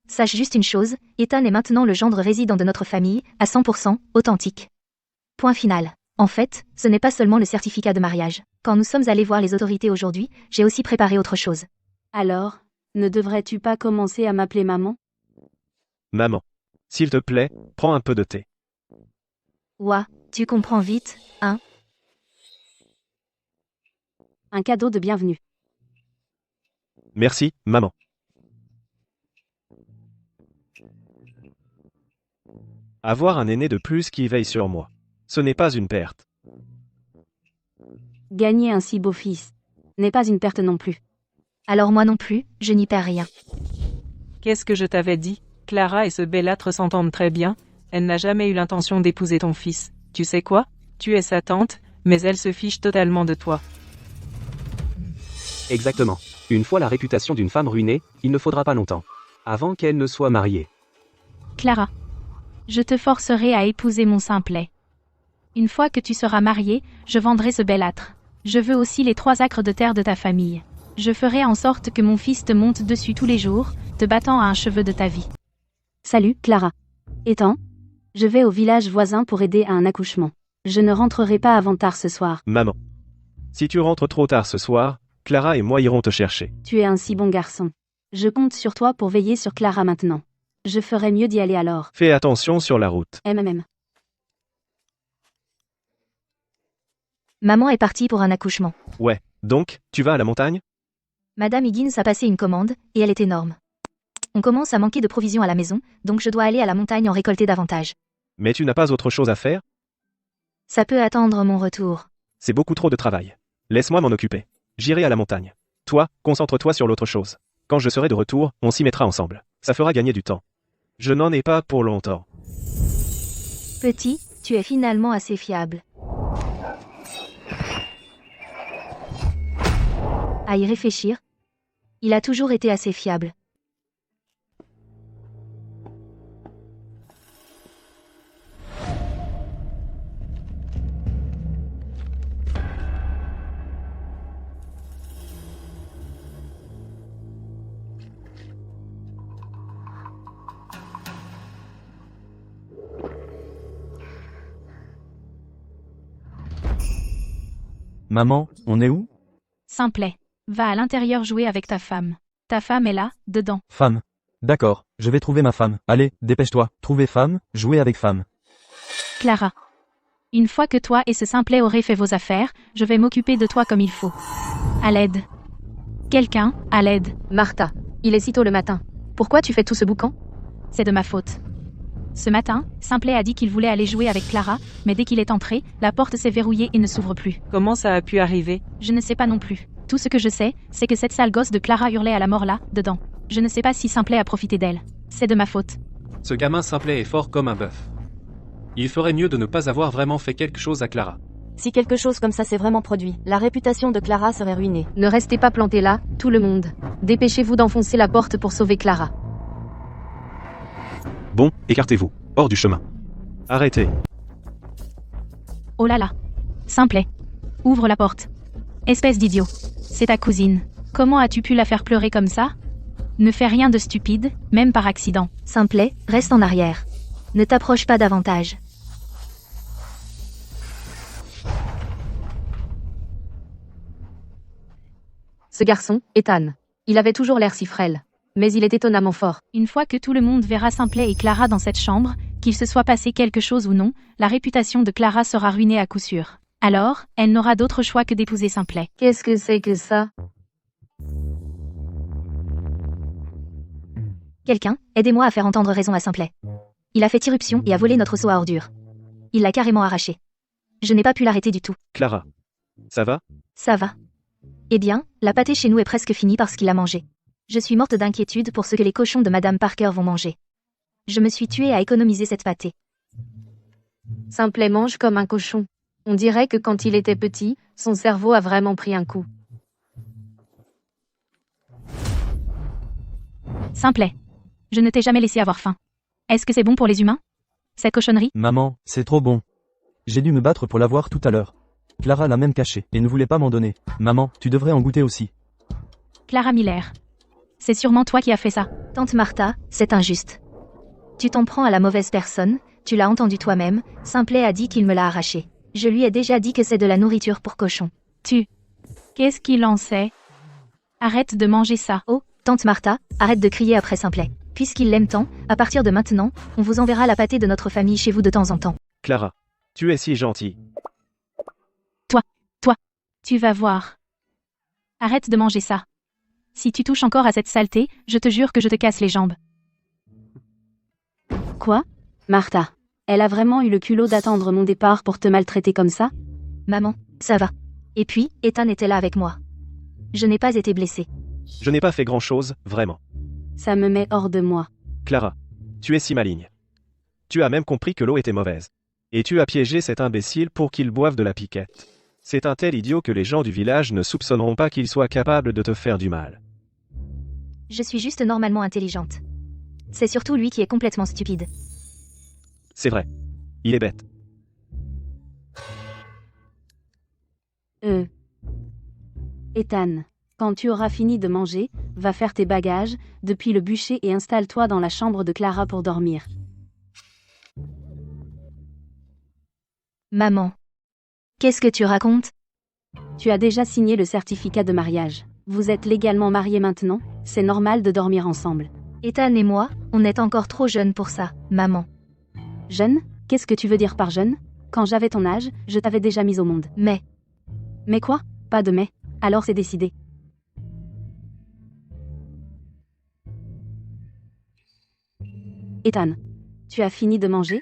Sache juste une chose, Ethan est maintenant le gendre résident de notre famille, à 100%, authentique. Point final. En fait, ce n'est pas seulement le certificat de mariage. Quand nous sommes allés voir les autorités aujourd'hui, j'ai aussi préparé autre chose. Alors, ne devrais-tu pas commencer à m'appeler maman? Maman. S'il te plaît, prends un peu de thé. Ouah, tu comprends vite, hein? Un cadeau de bienvenue. Merci, maman. Avoir un aîné de plus qui veille sur moi. Ce n'est pas une perte. Gagner un si beau fils n'est pas une perte non plus. Alors moi non plus, je n'y perds rien. Qu'est-ce que je t'avais dit? Clara et ce belâtre s'entendent très bien. Elle n'a jamais eu l'intention d'épouser ton fils. Tu sais quoi? Tu es sa tante, mais elle se fiche totalement de toi. Exactement. Une fois la réputation d'une femme ruinée, il ne faudra pas longtemps. Avant qu'elle ne soit mariée. Clara. Je te forcerai à épouser mon simplet. Une fois que tu seras mariée, je vendrai ce belâtre. Je veux aussi les 3 acres de terre de ta famille. Je ferai en sorte que mon fils te monte dessus tous les jours, te battant à un cheveu de ta vie. Salut, Clara. Ethan, je vais au village voisin pour aider à un accouchement. Je ne rentrerai pas avant tard ce soir. Maman. Si tu rentres trop tard ce soir, Clara et moi irons te chercher. Tu es un si bon garçon. Je compte sur toi pour veiller sur Clara maintenant. Je ferai mieux d'y aller alors. Fais attention sur la route. MMM. Maman est partie pour un accouchement. Ouais, donc, tu vas à la montagne? Madame Higgins a passé une commande, et elle est énorme. On commence à manquer de provisions à la maison, donc je dois aller à la montagne en récolter davantage. Mais tu n'as pas autre chose à faire? Ça peut attendre mon retour. C'est beaucoup trop de travail. Laisse-moi m'en occuper. J'irai à la montagne. Toi, concentre-toi sur l'autre chose. Quand je serai de retour, on s'y mettra ensemble. Ça fera gagner du temps. Je n'en ai pas pour longtemps. Petit, tu es finalement assez fiable. À y réfléchir, il a toujours été assez fiable. Maman, on est où? Simplet. Va à l'intérieur jouer avec ta femme. Ta femme est là, dedans. Femme. D'accord, je vais trouver ma femme. Allez, dépêche-toi. Trouver femme, jouer avec femme. Clara. Une fois que toi et ce simplet aurez fait vos affaires, je vais m'occuper de toi comme il faut. À l'aide. Quelqu'un, à l'aide. Martha, il est si tôt le matin. Pourquoi tu fais tout ce boucan? C'est de ma faute. Ce matin, Simplet a dit qu'il voulait aller jouer avec Clara, mais dès qu'il est entré, la porte s'est verrouillée et ne s'ouvre plus. Comment ça a pu arriver? Je ne sais pas non plus. Tout ce que je sais, c'est que cette sale gosse de Clara hurlait à la mort là, dedans. Je ne sais pas si Simplet a profité d'elle. C'est de ma faute. Ce gamin Simplet est fort comme un bœuf. Il ferait mieux de ne pas avoir vraiment fait quelque chose à Clara. Si quelque chose comme ça s'est vraiment produit, la réputation de Clara serait ruinée. Ne restez pas plantés là, tout le monde. Dépêchez-vous d'enfoncer la porte pour sauver Clara. Bon, écartez-vous. Hors du chemin. Arrêtez. Oh là là. Simplet. Ouvre la porte. Espèce d'idiot. C'est ta cousine. Comment as-tu pu la faire pleurer comme ça? Ne fais rien de stupide, même par accident. Simplet, reste en arrière. Ne t'approche pas davantage. Ce garçon, Ethan. Il avait toujours l'air si frêle. Mais il est étonnamment fort. Une fois que tout le monde verra Simplet et Clara dans cette chambre, qu'il se soit passé quelque chose ou non, la réputation de Clara sera ruinée à coup sûr. Alors, elle n'aura d'autre choix que d'épouser Simplet. Qu'est-ce que c'est que ça? Quelqu'un, aidez-moi à faire entendre raison à Simplet. Il a fait irruption et a volé notre seau à ordures. Il l'a carrément arraché. Je n'ai pas pu l'arrêter du tout. Clara. Ça va? Ça va. Eh bien, la pâtée chez nous est presque finie parce qu'il a mangé. Je suis morte d'inquiétude pour ce que les cochons de Madame Parker vont manger. Je me suis tuée à économiser cette pâtée. Simplet mange comme un cochon. On dirait que quand il était petit, son cerveau a vraiment pris un coup. Simplet. Je ne t'ai jamais laissé avoir faim. Est-ce que c'est bon pour les humains? Cette cochonnerie? Maman, c'est trop bon. J'ai dû me battre pour l'avoir tout à l'heure. Clara l'a même caché et ne voulait pas m'en donner. Maman, tu devrais en goûter aussi. Clara Miller. C'est sûrement toi qui as fait ça. Tante Martha, c'est injuste. Tu t'en prends à la mauvaise personne, tu l'as entendu toi-même, Simplet a dit qu'il me l'a arraché. Je lui ai déjà dit que c'est de la nourriture pour cochon. Qu'est-ce qu'il en sait? Arrête de manger ça. Oh, Tante Martha, arrête de crier après Simplet. Puisqu'il l'aime tant, à partir de maintenant, on vous enverra la pâtée de notre famille chez vous de temps en temps. Clara, tu es si gentille. Tu vas voir. Arrête de manger ça. Si tu touches encore à cette saleté, je te jure que je te casse les jambes. Quoi? Martha. Elle a vraiment eu le culot d'attendre mon départ pour te maltraiter comme ça? Maman, ça va. Et puis, Ethan était là avec moi. Je n'ai pas été blessée. Je n'ai pas fait grand-chose, vraiment. Ça me met hors de moi. Clara, tu es si maligne. Tu as même compris que l'eau était mauvaise. Et tu as piégé cet imbécile pour qu'il boive de la piquette. C'est un tel idiot que les gens du village ne soupçonneront pas qu'il soit capable de te faire du mal. Je suis juste normalement intelligente. C'est surtout lui qui est complètement stupide. C'est vrai. Il est bête. Ethan, quand tu auras fini de manger, va faire tes bagages, depuis le bûcher et installe-toi dans la chambre de Clara pour dormir. Maman. Qu'est-ce que tu racontes? Tu as déjà signé le certificat de mariage. Vous êtes légalement mariés maintenant, c'est normal de dormir ensemble. Ethan et moi, on est encore trop jeunes pour ça, maman. Jeune? Qu'est-ce que tu veux dire par jeune? Quand j'avais ton âge, je t'avais déjà mise au monde. Mais quoi? Pas de mais. Alors c'est décidé. Ethan, tu as fini de manger?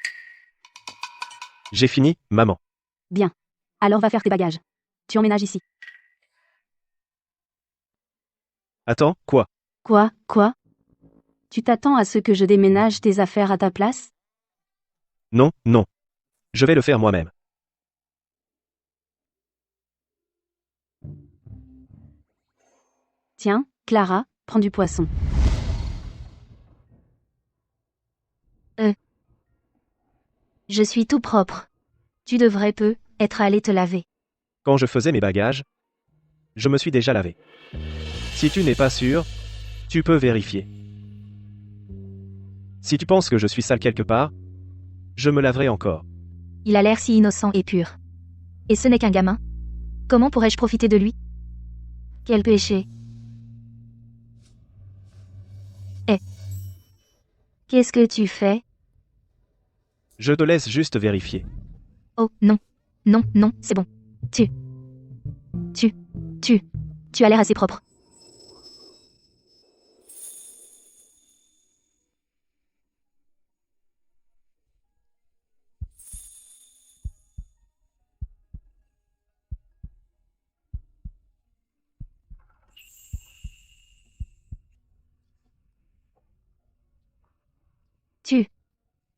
J'ai fini, maman. Bien. Alors va faire tes bagages. Tu emménages ici. Attends, quoi? Quoi? Tu t'attends à ce que je déménage tes affaires à ta place? Non. Je vais le faire moi-même. Tiens, Clara, prends du poisson. Je suis tout propre. Tu devrais être allé te laver. Quand je faisais mes bagages, je me suis déjà lavé. Si tu n'es pas sûr, tu peux vérifier. Si tu penses que je suis sale quelque part, je me laverai encore. Il a l'air si innocent et pur. Et ce n'est qu'un gamin. Comment pourrais-je profiter de lui? Quel péché. Qu'est-ce que tu fais? Je te laisse juste vérifier. Oh, non, c'est bon. Tu as l'air assez propre.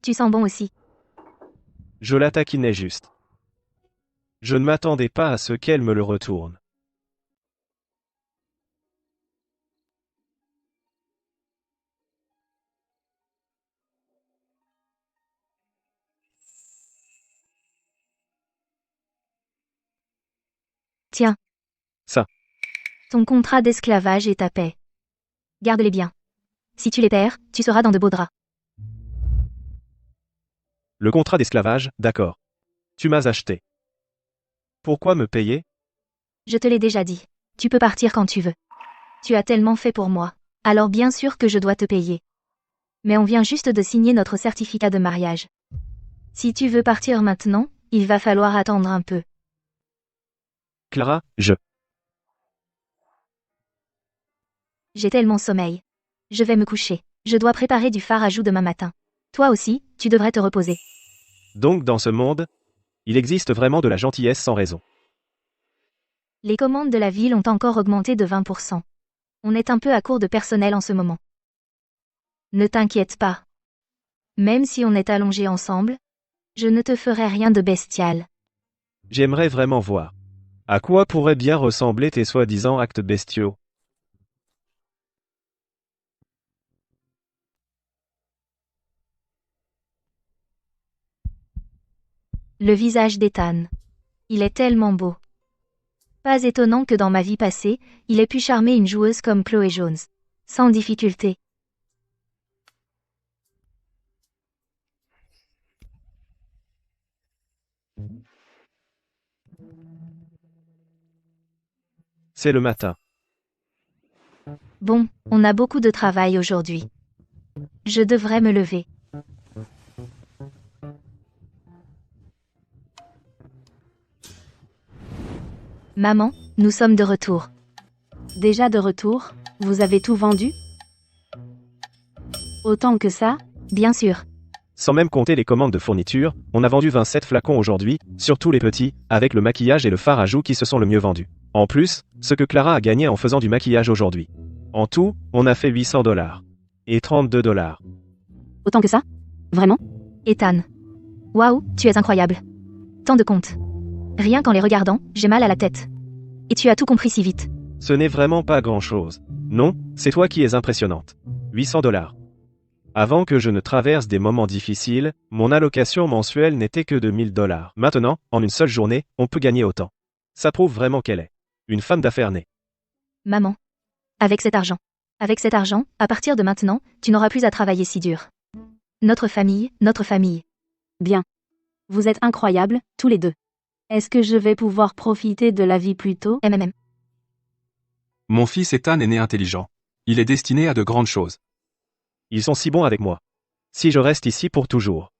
Tu sens bon aussi. Je la taquinais juste. Je ne m'attendais pas à ce qu'elle me le retourne. Tiens. Ça. Ton contrat d'esclavage et ta paix. Garde-les bien. Si tu les perds, tu seras dans de beaux draps. Le contrat d'esclavage, d'accord. Tu m'as acheté. Pourquoi me payer? Je te l'ai déjà dit. Tu peux partir quand tu veux. Tu as tellement fait pour moi. Alors bien sûr que je dois te payer. Mais on vient juste de signer notre certificat de mariage. Si tu veux partir maintenant, il va falloir attendre un peu. Clara, J'ai tellement sommeil. Je vais me coucher. Je dois préparer du phare à joues demain matin. Toi aussi, tu devrais te reposer. Donc dans ce monde, il existe vraiment de la gentillesse sans raison. Les commandes de la ville ont encore augmenté de 20%. On est un peu à court de personnel en ce moment. Ne t'inquiète pas. Même si on est allongés ensemble, je ne te ferai rien de bestial. J'aimerais vraiment voir. À quoi pourraient bien ressembler tes soi-disant actes bestiaux? Le visage d'Ethan. Il est tellement beau. Pas étonnant que dans ma vie passée, il ait pu charmer une joueuse comme Chloé Jones. Sans difficulté. C'est le matin. Bon, on a beaucoup de travail aujourd'hui. Je devrais me lever. Maman, nous sommes de retour. Déjà de retour, vous avez tout vendu? Autant que ça? Bien sûr. Sans même compter les commandes de fourniture, on a vendu 27 flacons aujourd'hui, surtout les petits, avec le maquillage et le fard à joues qui se sont le mieux vendus. En plus, ce que Clara a gagné en faisant du maquillage aujourd'hui. En tout, on a fait $800. Et $32. Autant que ça? Vraiment? Ethan. Waouh, tu es incroyable. Tant de comptes. Rien qu'en les regardant, j'ai mal à la tête. Et tu as tout compris si vite. Ce n'est vraiment pas grand-chose. Non, c'est toi qui es impressionnante. $800. Avant que je ne traverse des moments difficiles, mon allocation mensuelle n'était que de $1000. Maintenant, en une seule journée, on peut gagner autant. Ça prouve vraiment qu'elle est une femme d'affaires née. Maman. Avec cet argent, à partir de maintenant, tu n'auras plus à travailler si dur. Notre famille. Bien. Vous êtes incroyables, tous les deux. Est-ce que je vais pouvoir profiter de la vie plus tôt? Mon fils Ethan est né intelligent. Il est destiné à de grandes choses. Ils sont si bons avec moi. Si je reste ici pour toujours.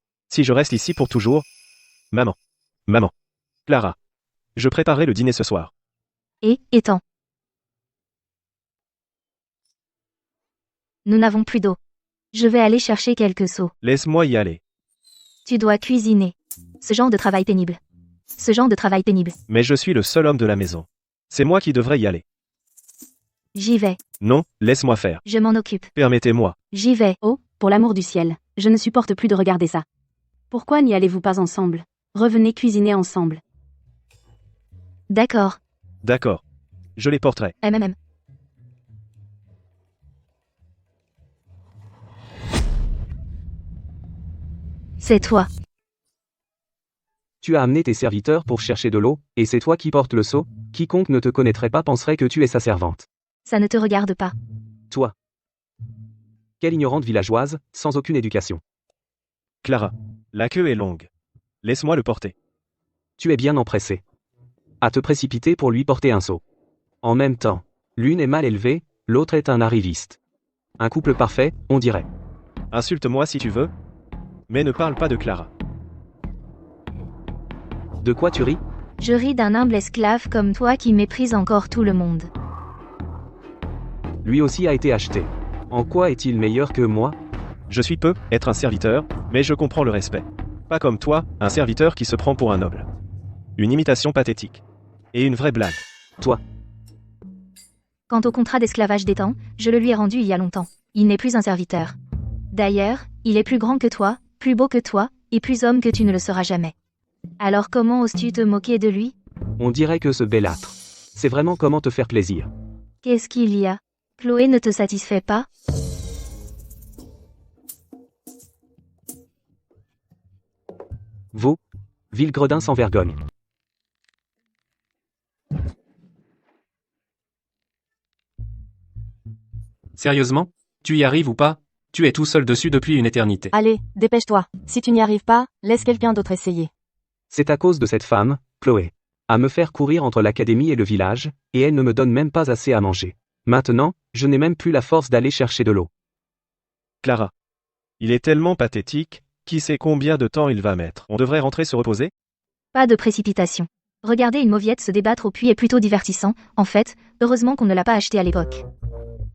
Maman. Clara. Je préparerai le dîner ce soir. Et, Ethan. Nous n'avons plus d'eau. Je vais aller chercher quelques seaux. Laisse-moi y aller. Tu dois cuisiner. Ce genre de travail pénible. Mais je suis le seul homme de la maison. C'est moi qui devrais y aller. J'y vais. Non, laisse-moi faire. Je m'en occupe. Permettez-moi. J'y vais. Oh, pour l'amour du ciel, je ne supporte plus de regarder ça. Pourquoi n'y allez-vous pas ensemble? Revenez cuisiner ensemble. D'accord. Je les porterai. C'est toi. Tu as amené tes serviteurs pour chercher de l'eau, et c'est toi qui portes le seau. Quiconque ne te connaîtrait pas penserait que tu es sa servante. Ça ne te regarde pas. Toi. Quelle ignorante villageoise, sans aucune éducation. Clara. La queue est longue. Laisse-moi le porter. Tu es bien empressé. À te précipiter pour lui porter un seau. En même temps, l'une est mal élevée, l'autre est un arriviste. Un couple parfait, on dirait. Insulte-moi si tu veux. Mais ne parle pas de Clara. De quoi tu ris? Je ris d'un humble esclave comme toi qui méprise encore tout le monde. Lui aussi a été acheté. En quoi est-il meilleur que moi? Je suis peu, être un serviteur, mais je comprends le respect. Pas comme toi, un serviteur qui se prend pour un noble. Une imitation pathétique. Et une vraie blague. Toi. Quant au contrat d'esclavage d'Ethan, je le lui ai rendu il y a longtemps. Il n'est plus un serviteur. D'ailleurs, il est plus grand que toi, plus beau que toi, et plus homme que tu ne le seras jamais. Alors comment oses-tu te moquer de lui? On dirait que ce bellâtre. C'est vraiment comment te faire plaisir. Qu'est-ce qu'il y a? Chloé ne te satisfait pas? Vous, vil gredin sans vergogne. Sérieusement? Tu y arrives ou pas? Tu es tout seul dessus depuis une éternité. Allez, dépêche-toi. Si tu n'y arrives pas, laisse quelqu'un d'autre essayer. C'est à cause de cette femme, Chloé. À me faire courir entre l'académie et le village, et elle ne me donne même pas assez à manger. Maintenant, je n'ai même plus la force d'aller chercher de l'eau. Clara. Il est tellement pathétique, qui sait combien de temps il va mettre. On devrait rentrer se reposer? Pas de précipitation. Regarder une mauviette se débattre au puits est plutôt divertissant, en fait, heureusement qu'on ne l'a pas acheté à l'époque.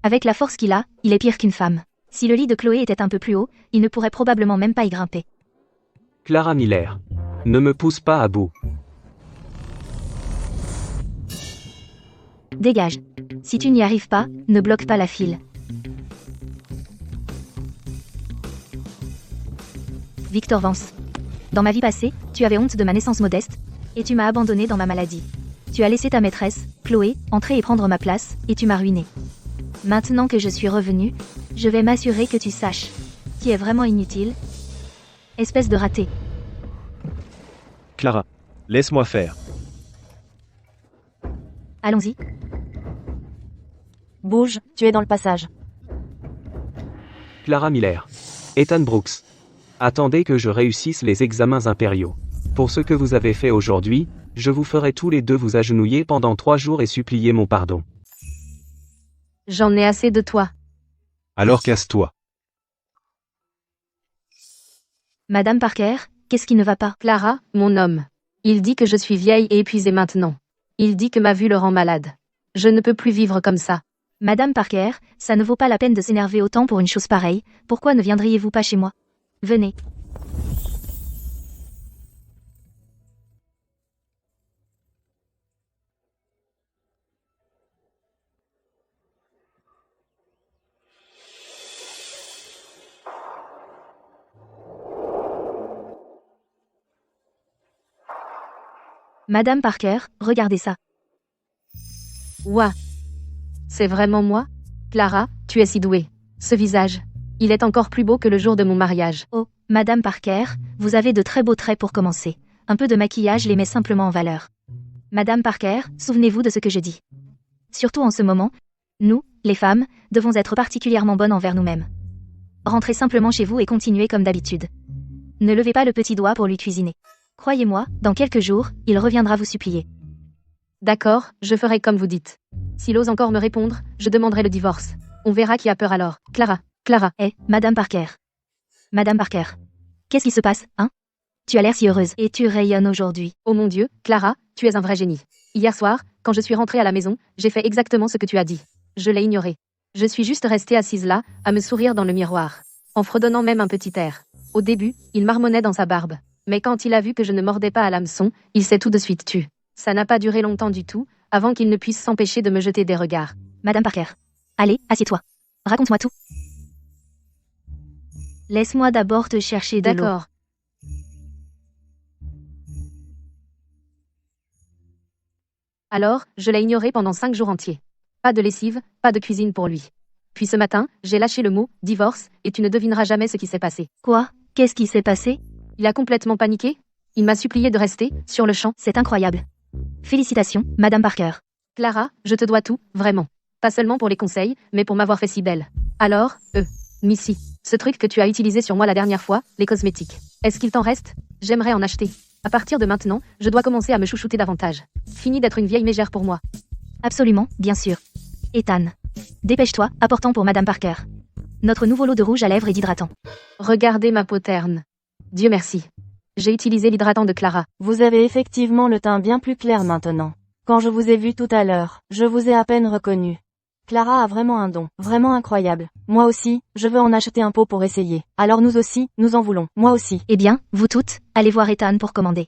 Avec la force qu'il a, il est pire qu'une femme. Si le lit de Chloé était un peu plus haut, il ne pourrait probablement même pas y grimper. Clara Miller. Ne me pousse pas à bout. Dégage. Si tu n'y arrives pas, ne bloque pas la file. Victor Vance. Dans ma vie passée, tu avais honte de ma naissance modeste, et tu m'as abandonné dans ma maladie. Tu as laissé ta maîtresse, Chloé, entrer et prendre ma place, et tu m'as ruiné. Maintenant que je suis revenue, je vais m'assurer que tu saches qui est vraiment inutile. Espèce de raté. Clara, laisse-moi faire. Allons-y. Bouge, tu es dans le passage. Clara Miller. Ethan Brooks. Attendez que je réussisse les examens impériaux. Pour ce que vous avez fait aujourd'hui, je vous ferai tous les deux vous agenouiller pendant 3 jours et supplier mon pardon. J'en ai assez de toi. Alors casse-toi. Madame Parker, qu'est-ce qui ne va pas? Clara, mon homme. Il dit que je suis vieille et épuisée maintenant. Il dit que ma vue le rend malade. Je ne peux plus vivre comme ça. Madame Parker, ça ne vaut pas la peine de s'énerver autant pour une chose pareille, pourquoi ne viendriez-vous pas chez moi? Venez. Madame Parker, regardez ça. Ouah. C'est vraiment moi? Clara, tu es si douée. Ce visage. Il est encore plus beau que le jour de mon mariage. Oh, Madame Parker, vous avez de très beaux traits pour commencer. Un peu de maquillage les met simplement en valeur. Madame Parker, souvenez-vous de ce que je dis. Surtout en ce moment, nous, les femmes, devons être particulièrement bonnes envers nous-mêmes. Rentrez simplement chez vous et continuez comme d'habitude. Ne levez pas le petit doigt pour lui cuisiner. Croyez-moi, dans quelques jours, il reviendra vous supplier. D'accord, je ferai comme vous dites. S'il ose encore me répondre, je demanderai le divorce. On verra qui a peur alors. Clara, Madame Parker. Madame Parker. Qu'est-ce qui se passe, hein? Tu as l'air si heureuse et tu rayonnes aujourd'hui. Oh mon Dieu, Clara, tu es un vrai génie. Hier soir, quand je suis rentrée à la maison, j'ai fait exactement ce que tu as dit. Je l'ai ignoré. Je suis juste restée assise là, à me sourire dans le miroir. En fredonnant même un petit air. Au début, il marmonnait dans sa barbe. Mais quand il a vu que je ne mordais pas à l'hameçon, il s'est tout de suite tu. Ça n'a pas duré longtemps du tout, avant qu'il ne puisse s'empêcher de me jeter des regards. Madame Parker. Allez, assieds-toi. Raconte-moi tout. Laisse-moi d'abord te chercher de l'eau. D'accord. Alors, je l'ai ignoré pendant 5 jours entiers. Pas de lessive, pas de cuisine pour lui. Puis ce matin, j'ai lâché le mot « divorce » et tu ne devineras jamais ce qui s'est passé. Quoi? Qu'est-ce qui s'est passé? Il a complètement paniqué. Il m'a supplié de rester, sur le champ. C'est incroyable. Félicitations, Madame Parker. Clara, je te dois tout, vraiment. Pas seulement pour les conseils, mais pour m'avoir fait si belle. Alors, Missy, ce truc que tu as utilisé sur moi la dernière fois, les cosmétiques. Est-ce qu'il t'en reste? J'aimerais en acheter. À partir de maintenant, je dois commencer à me chouchouter davantage. Fini d'être une vieille mégère pour moi. Absolument, bien sûr. Ethan. Dépêche-toi, apportant pour Madame Parker. Notre nouveau lot de rouge à lèvres et d'hydratant. Regardez ma peau terne. Dieu merci. J'ai utilisé l'hydratant de Clara. Vous avez effectivement le teint bien plus clair maintenant. Quand je vous ai vu tout à l'heure, je vous ai à peine reconnu. Clara a vraiment un don, vraiment incroyable. Moi aussi, je veux en acheter un pot pour essayer. Alors nous aussi, nous en voulons. Moi aussi. Eh bien, vous toutes, allez voir Ethan pour commander.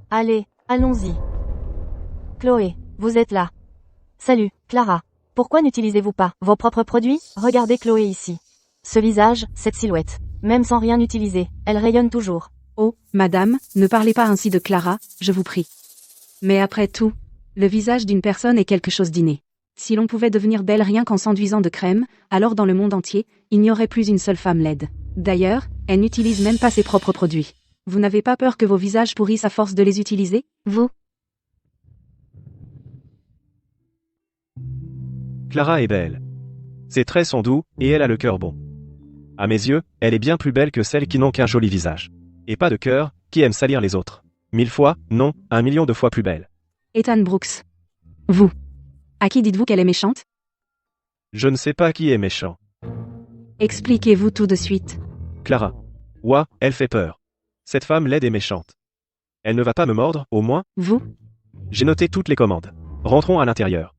Allez, allons-y. Chloé, vous êtes là. Salut, Clara. Pourquoi n'utilisez-vous pas vos propres produits? Regardez Chloé ici. Ce visage, cette silhouette. Même sans rien utiliser, elle rayonne toujours. Oh, madame, ne parlez pas ainsi de Clara, je vous prie. Mais après tout, le visage d'une personne est quelque chose d'inné. Si l'on pouvait devenir belle rien qu'en s'enduisant de crème, alors dans le monde entier, il n'y aurait plus une seule femme laide. D'ailleurs, elle n'utilise même pas ses propres produits. Vous n'avez pas peur que vos visages pourrissent à force de les utiliser? Vous? Clara est belle. Ses traits sont doux, et elle a le cœur bon. À mes yeux, elle est bien plus belle que celles qui n'ont qu'un joli visage. Et pas de cœur, qui aiment salir les autres. 1000 fois, non, 1 million de fois plus belle. Ethan Brooks. Vous. À qui dites-vous qu'elle est méchante? Je ne sais pas qui est méchant. Expliquez-vous tout de suite. Clara. Ouah, elle fait peur. Cette femme laide et méchante. Elle ne va pas me mordre, au moins? Vous? J'ai noté toutes les commandes. Rentrons à l'intérieur.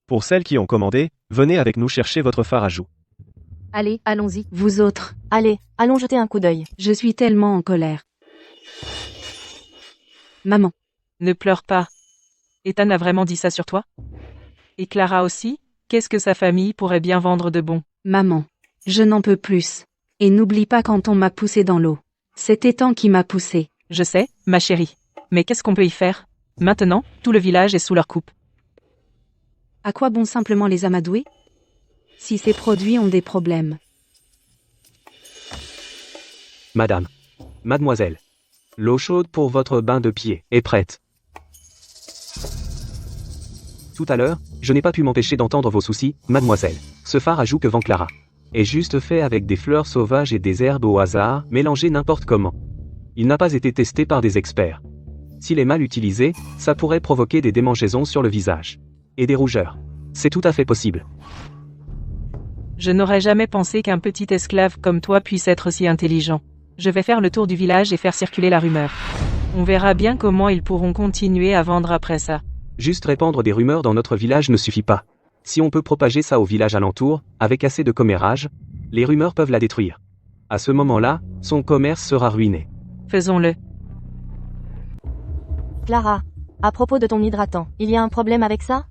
Pour celles qui ont commandé, venez avec nous chercher votre fard à joues. Allez, allons-y. Vous autres. Allez, allons jeter un coup d'œil. Je suis tellement en colère. Maman. Ne pleure pas. Ethan a vraiment dit ça sur toi? Et Clara aussi? Qu'est-ce que sa famille pourrait bien vendre de bon? Maman. Je n'en peux plus. Et n'oublie pas quand on m'a poussé dans l'eau. C'est Ethan qui m'a poussé. Je sais, ma chérie. Mais qu'est-ce qu'on peut y faire? Maintenant, tout le village est sous leur coupe. À quoi bon simplement les amadouer? Si ces produits ont des problèmes. Madame. Mademoiselle. L'eau chaude pour votre bain de pied est prête. Tout à l'heure, je n'ai pas pu m'empêcher d'entendre vos soucis, mademoiselle. Ce phare à joues que vend Clara est juste fait avec des fleurs sauvages et des herbes au hasard, mélangées n'importe comment. Il n'a pas été testé par des experts. S'il est mal utilisé, ça pourrait provoquer des démangeaisons sur le visage. Et des rougeurs. C'est tout à fait possible. Je n'aurais jamais pensé qu'un petit esclave comme toi puisse être si intelligent. Je vais faire le tour du village et faire circuler la rumeur. On verra bien comment ils pourront continuer à vendre après ça. Juste répandre des rumeurs dans notre village ne suffit pas. Si on peut propager ça au village alentour, avec assez de commérage, les rumeurs peuvent la détruire. À ce moment-là, son commerce sera ruiné. Faisons-le. Clara, à propos de ton hydratant, il y a un problème avec ça?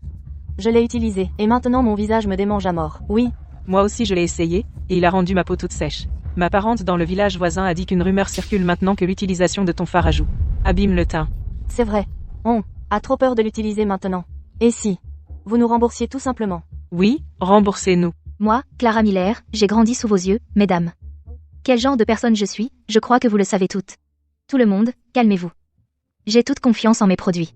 Je l'ai utilisé, et maintenant mon visage me démange à mort. Oui. Moi aussi je l'ai essayé, et il a rendu ma peau toute sèche. Ma parente dans le village voisin a dit qu'une rumeur circule maintenant que l'utilisation de ton phare à joues abîme le teint. C'est vrai. On a trop peur de l'utiliser maintenant. Et si vous nous remboursiez tout simplement? Oui, remboursez-nous. Moi, Clara Miller, j'ai grandi sous vos yeux, mesdames. Quel genre de personne je suis, je crois que vous le savez toutes. Tout le monde, calmez-vous. J'ai toute confiance en mes produits.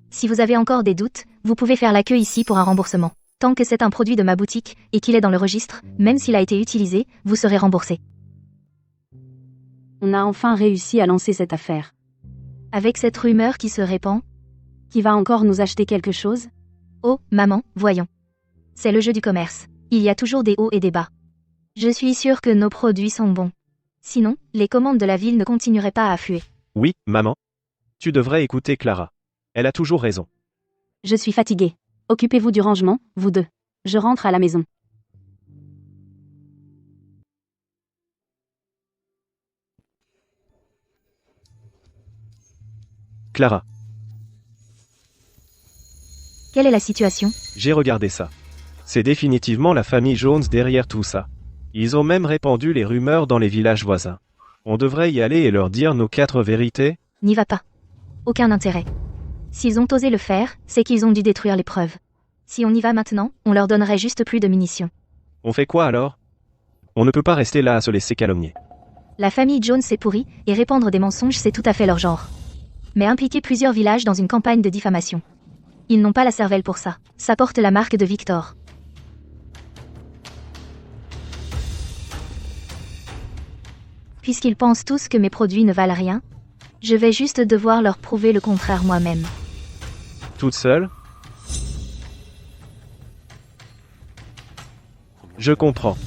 Si vous avez encore des doutes, vous pouvez faire la queue ici pour un remboursement. Tant que c'est un produit de ma boutique, et qu'il est dans le registre, même s'il a été utilisé, vous serez remboursé. On a enfin réussi à lancer cette affaire. Avec cette rumeur qui se répand, Qui va encore nous acheter quelque chose? oh, maman, voyons. C'est le jeu du commerce. Il y a toujours des hauts et des bas. Je suis sûre que nos produits sont bons. Sinon, les commandes de la ville ne continueraient pas à affluer. Oui, maman. Tu devrais écouter Clara. Elle a toujours raison. Je suis fatiguée. Occupez-vous du rangement, vous deux. Je rentre à la maison. Clara, Quelle est la situation? j'ai regardé ça. C'est définitivement la famille Jones derrière tout ça. Ils ont même répandu les rumeurs dans les villages voisins. On devrait y aller et leur dire nos 4 vérités? N'y va pas. Aucun intérêt. S'ils ont osé le faire, c'est qu'ils ont dû détruire les preuves. Si on y va maintenant, on leur donnerait juste plus de munitions. On fait quoi alors? On ne peut pas rester là à se laisser calomnier. La famille Jones est pourrie, et répandre des mensonges c'est tout à fait leur genre. Mais impliquer plusieurs villages dans une campagne de diffamation. Ils n'ont pas la cervelle pour ça. Ça porte la marque de Victor. Puisqu'ils pensent tous que mes produits ne valent rien, je vais juste devoir leur prouver le contraire moi-même. Toute seule? Je comprends.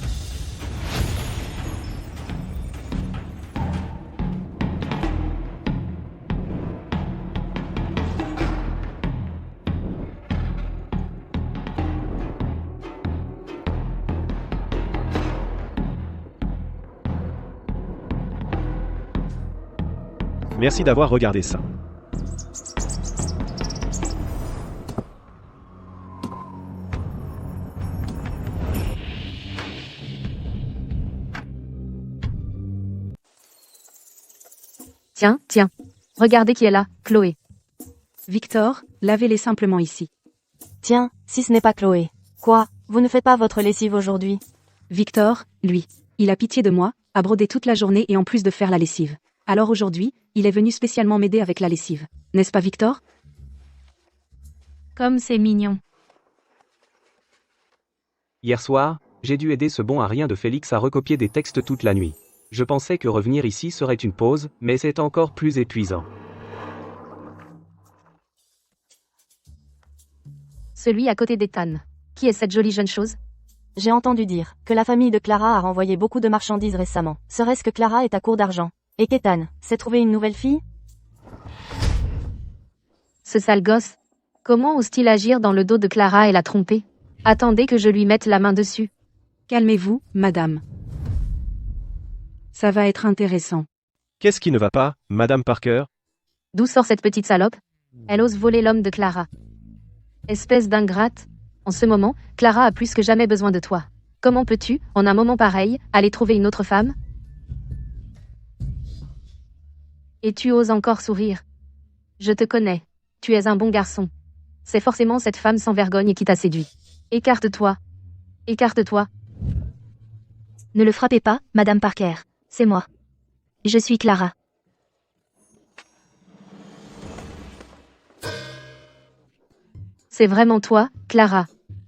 Merci d'avoir regardé ça. Tiens. Regardez qui est là, Chloé. Victor, lavez-les simplement ici. Tiens, si ce n'est pas Chloé. Quoi? Vous ne faites pas votre lessive aujourd'hui? Victor, lui, il a pitié de moi, a brodé toute la journée et en plus de faire la lessive. Alors aujourd'hui, il est venu spécialement m'aider avec la lessive. N'est-ce pas Victor? Comme c'est mignon. Hier soir, j'ai dû aider ce bon à rien de Félix à recopier des textes toute la nuit. Je pensais que revenir ici serait une pause, mais c'est encore plus épuisant. Celui à côté d'Ethan. Qui est cette jolie jeune chose? J'ai entendu dire que la famille de Clara a renvoyé beaucoup de marchandises récemment. Serait-ce que Clara est à court d'argent? Et qu'Ethan s'est trouvé une nouvelle fille? Ce sale gosse. Comment ose-t-il agir dans le dos de Clara et la tromper? Attendez que je lui mette la main dessus. Calmez-vous, madame. Ça va être intéressant. Qu'est-ce qui ne va pas, Madame Parker? D'où sort cette petite salope? Elle ose voler l'homme de Clara. Espèce d'ingrate. En ce moment, Clara a plus que jamais besoin de toi. Comment peux-tu, en un moment pareil, aller trouver une autre femme? Et tu oses encore sourire. Je te connais. Tu es un bon garçon. C'est forcément cette femme sans vergogne qui t'a séduit. Écarte-toi. Écarte-toi. Ne le frappez pas, Madame Parker. C'est moi. Je suis Clara. C'est vraiment toi, Clara.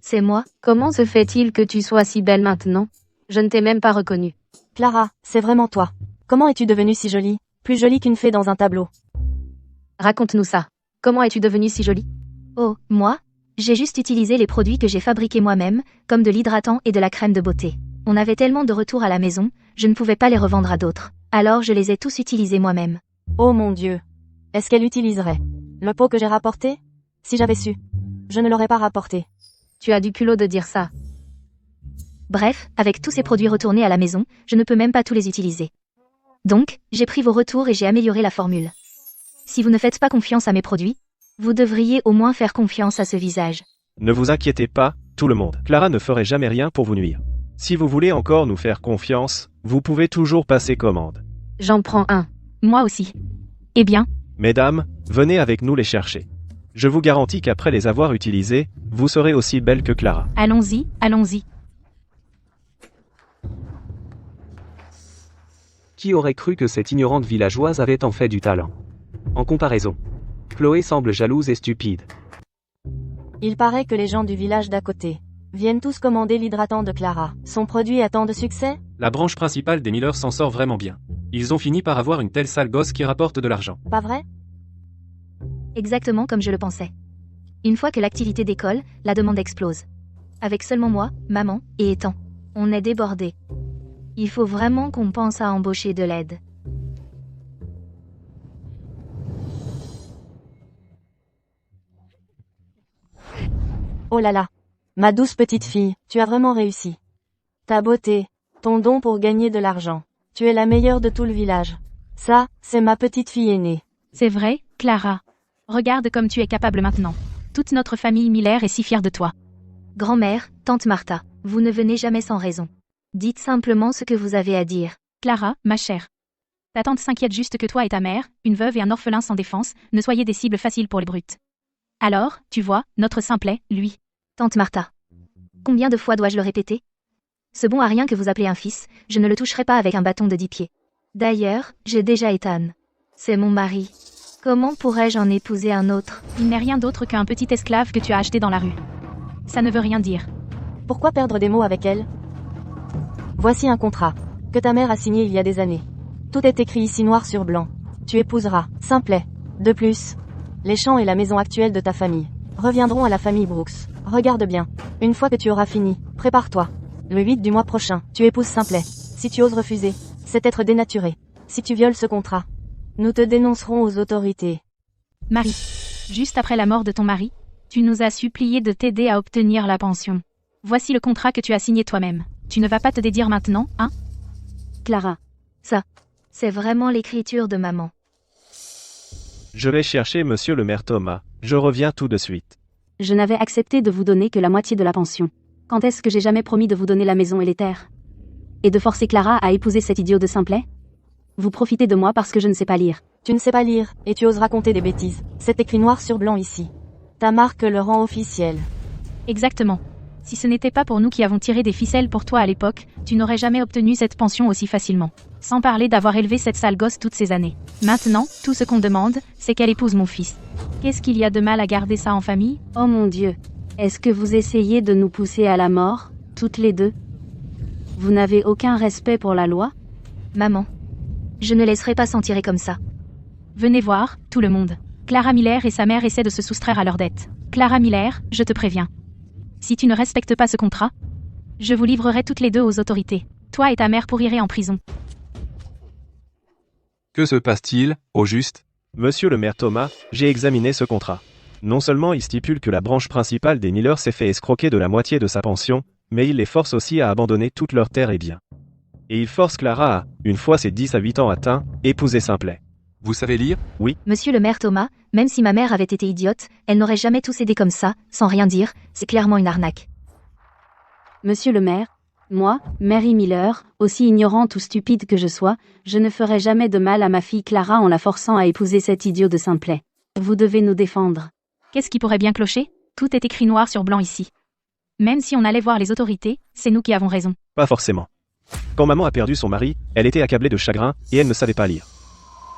C'est moi. Comment se fait-il que tu sois si belle maintenant? Je ne t'ai même pas reconnue. Clara, c'est vraiment toi. Comment es-tu devenue si jolie? Plus jolie qu'une fée dans un tableau. Raconte-nous ça. Comment es-tu devenue si jolie? Oh, moi? J'ai juste utilisé les produits que j'ai fabriqués moi-même, comme de l'hydratant et de la crème de beauté. On avait tellement de retours à la maison, je ne pouvais pas les revendre à d'autres. Alors je les ai tous utilisés moi-même. Oh mon Dieu. Est-ce qu'elle utiliserait le pot que j'ai rapporté? Si j'avais su. Je ne l'aurais pas rapporté. Tu as du culot de dire ça. Bref, avec tous ces produits retournés à la maison, je ne peux même pas tous les utiliser. Donc, j'ai pris vos retours et j'ai amélioré la formule. Si vous ne faites pas confiance à mes produits, vous devriez au moins faire confiance à ce visage. Ne vous inquiétez pas, tout le monde. Clara ne ferait jamais rien pour vous nuire. Si vous voulez encore nous faire confiance, vous pouvez toujours passer commande. J'en prends un. Moi aussi. Eh bien, Mesdames, venez avec nous les chercher. Je vous garantis qu'après les avoir utilisés, vous serez aussi belle que Clara. allons-y, allons-y. Qui aurait cru que cette ignorante villageoise avait en fait du talent? En comparaison, Chloé semble jalouse et stupide. Il paraît que les gens du village d'à côté viennent tous commander l'hydratant de Clara. Son produit a tant de succès? La branche principale des Miller s'en sort vraiment bien. Ils ont fini par avoir une telle sale gosse qui rapporte de l'argent. Pas vrai? Exactement comme je le pensais. Une fois que l'activité décolle, la demande explose. Avec seulement moi, maman, et Ethan. On est débordé. Il faut vraiment qu'on pense à embaucher de l'aide. Oh là là. Ma douce petite fille, tu as vraiment réussi. Ta beauté, ton don pour gagner de l'argent. Tu es la meilleure de tout le village. Ça, c'est ma petite fille aînée. C'est vrai, Clara. Regarde comme tu es capable maintenant. Toute notre famille Miller est si fière de toi. Grand-mère, tante Martha, vous ne venez jamais sans raison. Dites simplement ce que vous avez à dire. Clara, ma chère. Ta tante s'inquiète juste que toi et ta mère, une veuve et un orphelin sans défense, ne soyez des cibles faciles pour les brutes. Alors, tu vois, notre simplet, lui. Tante Martha. Combien de fois dois-je le répéter? Ce bon à rien que vous appelez un fils, je ne le toucherai pas avec un bâton de 10 pieds. D'ailleurs, j'ai déjà Ethan. C'est mon mari. Comment pourrais-je en épouser un autre? Il n'est rien d'autre qu'un petit esclave que tu as acheté dans la rue. Ça ne veut rien dire. Pourquoi perdre des mots avec elle? Voici un contrat que ta mère a signé il y a des années. Tout est écrit ici noir sur blanc. Tu épouseras Simplet. De plus, les champs et la maison actuelle de ta famille reviendront à la famille Brooks. Regarde bien. Une fois que tu auras fini, prépare-toi. Le 8 du mois prochain, tu épouses Simplet. Si tu oses refuser, c'est être dénaturé. Si tu violes ce contrat, nous te dénoncerons aux autorités. Marie, juste après la mort de ton mari, tu nous as supplié de t'aider à obtenir la pension. Voici le contrat que tu as signé toi-même. Tu ne vas pas te dédire maintenant, hein? Clara. Ça, c'est vraiment l'écriture de maman. Je vais chercher monsieur le maire Thomas. Je reviens tout de suite. Je n'avais accepté de vous donner que la moitié de la pension. Quand est-ce que j'ai jamais promis de vous donner la maison et les terres? Et de forcer Clara à épouser cet idiot de Simplet? Vous profitez de moi parce que je ne sais pas lire. Tu ne sais pas lire, et tu oses raconter des bêtises. C'est écrit noir sur blanc ici. Ta marque le rend officiel. Exactement. Si ce n'était pas pour nous qui avons tiré des ficelles pour toi à l'époque, tu n'aurais jamais obtenu cette pension aussi facilement. Sans parler d'avoir élevé cette sale gosse toutes ces années. Maintenant, tout ce qu'on demande, c'est qu'elle épouse mon fils. Qu'est-ce qu'il y a de mal à garder ça en famille? Oh mon Dieu. Est-ce que vous essayez de nous pousser à la mort, toutes les deux? Vous n'avez aucun respect pour la loi? Maman. Je ne laisserai pas s'en tirer comme ça. Venez voir, tout le monde. Clara Miller et sa mère essaient de se soustraire à leurs dettes. Clara Miller, je te préviens. Si tu ne respectes pas ce contrat, je vous livrerai toutes les deux aux autorités. Toi et ta mère pourrirez en prison. Que se passe-t-il, au juste? Monsieur le maire Thomas, j'ai examiné ce contrat. Non seulement il stipule que la branche principale des Miller s'est fait escroquer de la moitié de sa pension, mais il les force aussi à abandonner toutes leurs terres et biens. Et il force Clara à, une fois ses 10 à 8 ans atteints, épouser Simplet. Vous savez lire? Oui. Monsieur le maire Thomas, même si ma mère avait été idiote, elle n'aurait jamais tout cédé comme ça, sans rien dire, c'est clairement une arnaque. Monsieur le maire, Moi, Mary Miller, aussi ignorante ou stupide que je sois, je ne ferai jamais de mal à ma fille Clara en la forçant à épouser cet idiot de Simplet. Vous devez nous défendre. Qu'est-ce qui pourrait bien clocher? Tout est écrit noir sur blanc ici. Même si on allait voir les autorités, c'est nous qui avons raison. Pas forcément. Quand maman a perdu son mari, elle était accablée de chagrin, et elle ne savait pas lire.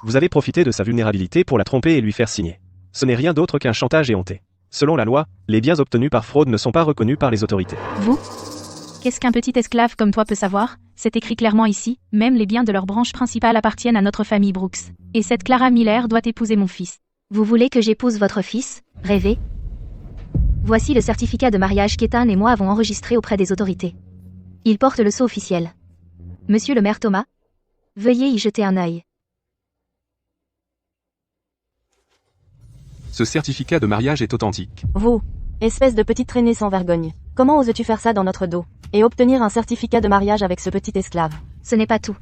Vous avez profité de sa vulnérabilité pour la tromper et lui faire signer. Ce n'est rien d'autre qu'un chantage éhonté. Selon la loi, les biens obtenus par fraude ne sont pas reconnus par les autorités. Vous? Qu'est-ce qu'un petit esclave comme toi peut savoir? C'est écrit clairement ici, même les biens de leur branche principale appartiennent à notre famille Brooks. Et cette Clara Miller doit épouser mon fils. Vous voulez que j'épouse votre fils? Rêvez. Voici le certificat de mariage qu'Ethan et moi avons enregistré auprès des autorités. Il porte le sceau officiel. Monsieur le maire Thomas, veuillez y jeter un œil. Ce certificat de mariage est authentique. Vous, espèce de petite traînée sans vergogne. Comment oses-tu faire ça dans notre dos? Et obtenir un certificat de mariage avec ce petit esclave? Ce n'est pas tout.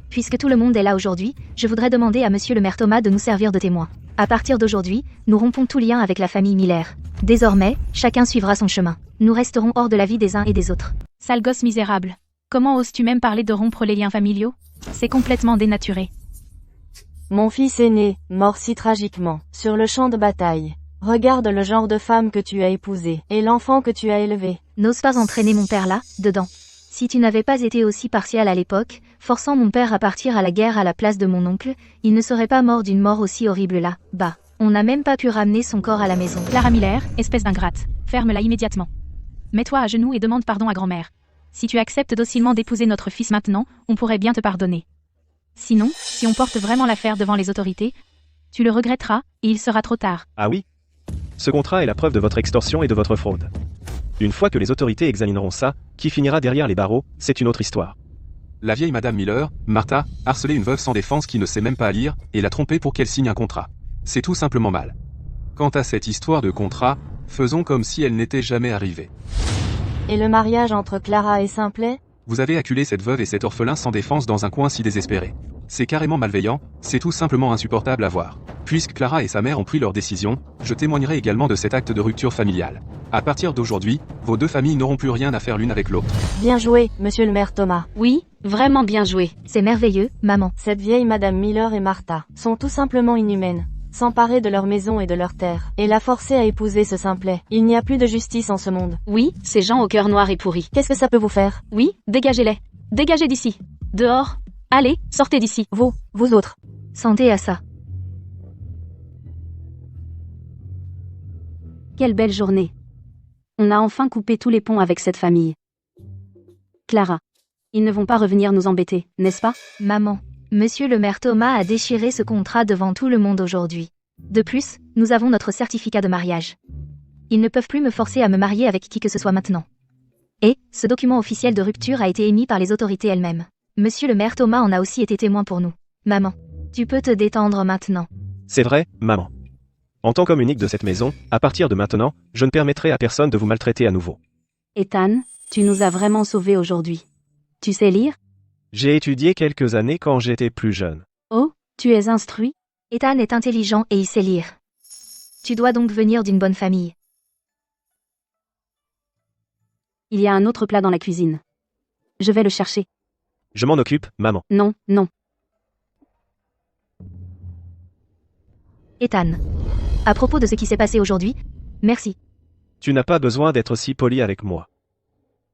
Puisque tout le monde est là aujourd'hui, je voudrais demander à monsieur le maire Thomas de nous servir de témoin. À partir d'aujourd'hui, nous rompons tout lien avec la famille Miller. Désormais, chacun suivra son chemin. Nous resterons hors de la vie des uns et des autres. Sale gosse misérable. Comment oses-tu même parler de rompre les liens familiaux? C'est complètement dénaturé. Mon fils aîné, mort si tragiquement, sur le champ de bataille. Regarde le genre de femme que tu as épousée, et l'enfant que tu as élevé. N'ose pas entraîner mon père là, dedans. Si tu n'avais pas été aussi partial à l'époque, forçant mon père à partir à la guerre à la place de mon oncle, il ne serait pas mort d'une mort aussi horrible là, bas. On n'a même pas pu ramener son corps à la maison. Clara Miller, espèce d'ingrate. Ferme-la immédiatement. Mets-toi à genoux et demande pardon à grand-mère. Si tu acceptes docilement d'épouser notre fils maintenant, on pourrait bien te pardonner. Sinon, si on porte vraiment l'affaire devant les autorités, tu le regretteras, et il sera trop tard. Ah oui? Ce contrat est la preuve de votre extorsion et de votre fraude. Une fois que les autorités examineront ça, qui finira derrière les barreaux, c'est une autre histoire. La vieille Madame Miller, Martha, harcelait une veuve sans défense qui ne sait même pas lire, et l'a trompée pour qu'elle signe un contrat. C'est tout simplement mal. Quant à cette histoire de contrat, faisons comme si elle n'était jamais arrivée. Et le mariage entre Clara et Simplet? Vous avez acculé cette veuve et cet orphelin sans défense dans un coin si désespéré. C'est carrément malveillant, c'est tout simplement insupportable à voir. Puisque Clara et sa mère ont pris leur décision, je témoignerai également de cet acte de rupture familiale. À partir d'aujourd'hui, vos deux familles n'auront plus rien à faire l'une avec l'autre. Bien joué, monsieur le maire Thomas. Oui, vraiment bien joué. C'est merveilleux, maman. Cette vieille Madame Miller et Martha sont tout simplement inhumaines. S'emparer de leur maison et de leur terre, et la forcer à épouser ce Simplet. Il n'y a plus de justice en ce monde. Oui, ces gens au cœur noir et pourri. Qu'est-ce que ça peut vous faire? Oui, dégagez-les. Dégagez d'ici. Dehors. Allez, sortez d'ici. Vous autres. Santé à ça. Quelle belle journée. On a enfin coupé tous les ponts avec cette famille. Clara. Ils ne vont pas revenir nous embêter, n'est-ce pas? Maman. Monsieur le maire Thomas a déchiré ce contrat devant tout le monde aujourd'hui. De plus, nous avons notre certificat de mariage. Ils ne peuvent plus me forcer à me marier avec qui que ce soit maintenant. Et, ce document officiel de rupture a été émis par les autorités elles-mêmes. Monsieur le maire Thomas en a aussi été témoin pour nous. Maman, tu peux te détendre maintenant. C'est vrai, maman. En tant qu'homme unique de cette maison, à partir de maintenant, je ne permettrai à personne de vous maltraiter à nouveau. Ethan, tu nous as vraiment sauvés aujourd'hui. Tu sais lire? J'ai étudié quelques années quand j'étais plus jeune. Oh, tu es instruit? Ethan est intelligent et il sait lire. Tu dois donc venir d'une bonne famille. Il y a un autre plat dans la cuisine. Je vais le chercher. Je m'en occupe, maman. Non, non. Ethan. À propos de ce qui s'est passé aujourd'hui, merci. Tu n'as pas besoin d'être si poli avec moi.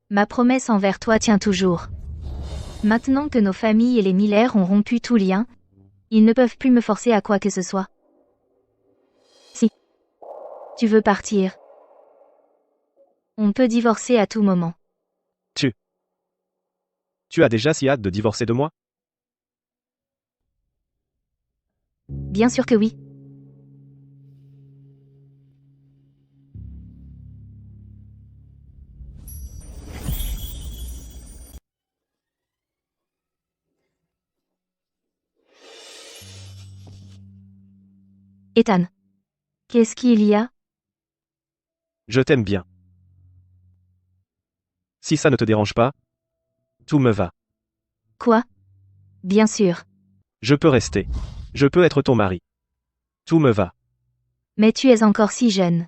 Ma promesse envers toi tient toujours. Maintenant que nos familles et les Miller ont rompu tout lien, ils ne peuvent plus me forcer à quoi que ce soit. Si tu veux partir, on peut divorcer à tout moment. Tu as déjà si hâte de divorcer de moi? Bien sûr que oui. Ethan. Qu'est-ce qu'il y a? Je t'aime bien. Si ça ne te dérange pas, tout me va. Quoi? Bien sûr. Je peux rester. Je peux être ton mari. Tout me va. Mais tu es encore si jeune.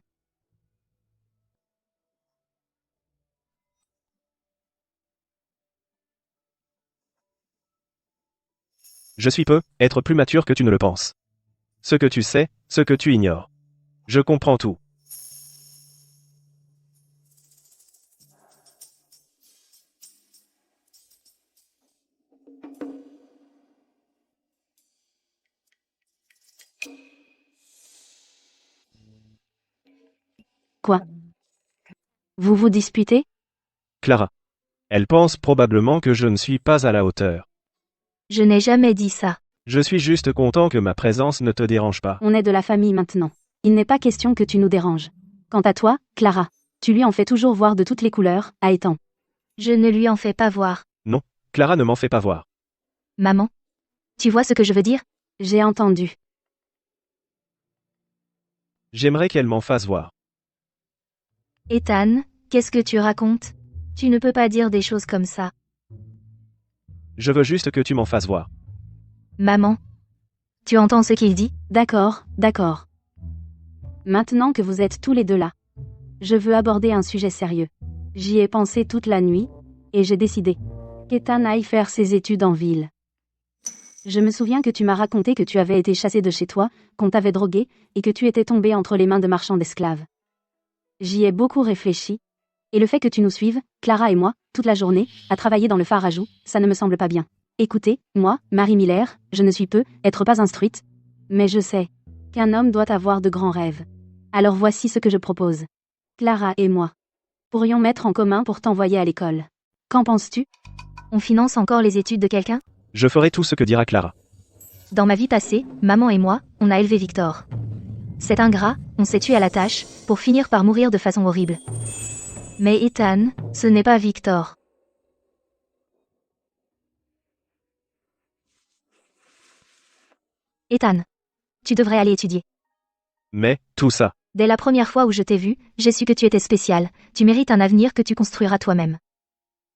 Je suis être plus mature que tu ne le penses. Ce que tu sais, ce que tu ignores. Je comprends tout. Quoi? Vous vous disputez? Clara. Elle pense probablement que je ne suis pas à la hauteur. Je n'ai jamais dit ça. Je suis juste content que ma présence ne te dérange pas. On est de la famille maintenant. Il n'est pas question que tu nous déranges. Quant à toi, Clara, tu lui en fais toujours voir de toutes les couleurs, à Ethan. Je ne lui en fais pas voir. Non, Clara ne m'en fait pas voir. Maman? Tu vois ce que je veux dire? J'ai entendu. J'aimerais qu'elle m'en fasse voir. Ethan, qu'est-ce que tu racontes? Tu ne peux pas dire des choses comme ça. Je veux juste que tu m'en fasses voir. Maman? Tu entends ce qu'il dit? D'accord, d'accord. Maintenant que vous êtes tous les deux là, je veux aborder un sujet sérieux. J'y ai pensé toute la nuit, et j'ai décidé qu'Ethan aille faire ses études en ville. Je me souviens que tu m'as raconté que tu avais été chassé de chez toi, qu'on t'avait drogué, et que tu étais tombé entre les mains de marchands d'esclaves. J'y ai beaucoup réfléchi, et le fait que tu nous suives, Clara et moi, toute la journée, à travailler dans le phare à Joux, ça ne me semble pas bien. Écoutez, moi, Marie Miller, je ne suis être pas instruite, mais je sais qu'un homme doit avoir de grands rêves. Alors voici ce que je propose. Clara et moi pourrions mettre en commun pour t'envoyer à l'école. Qu'en penses-tu? On finance encore les études de quelqu'un? Je ferai tout ce que dira Clara. Dans ma vie passée, maman et moi, on a élevé Victor. Cet ingrat, on s'est tué à la tâche, pour finir par mourir de façon horrible. Mais Ethan, ce n'est pas Victor. Ethan, tu devrais aller étudier. Mais, tout ça. Dès la première fois où je t'ai vu, j'ai su que tu étais spécial, tu mérites un avenir que tu construiras toi-même.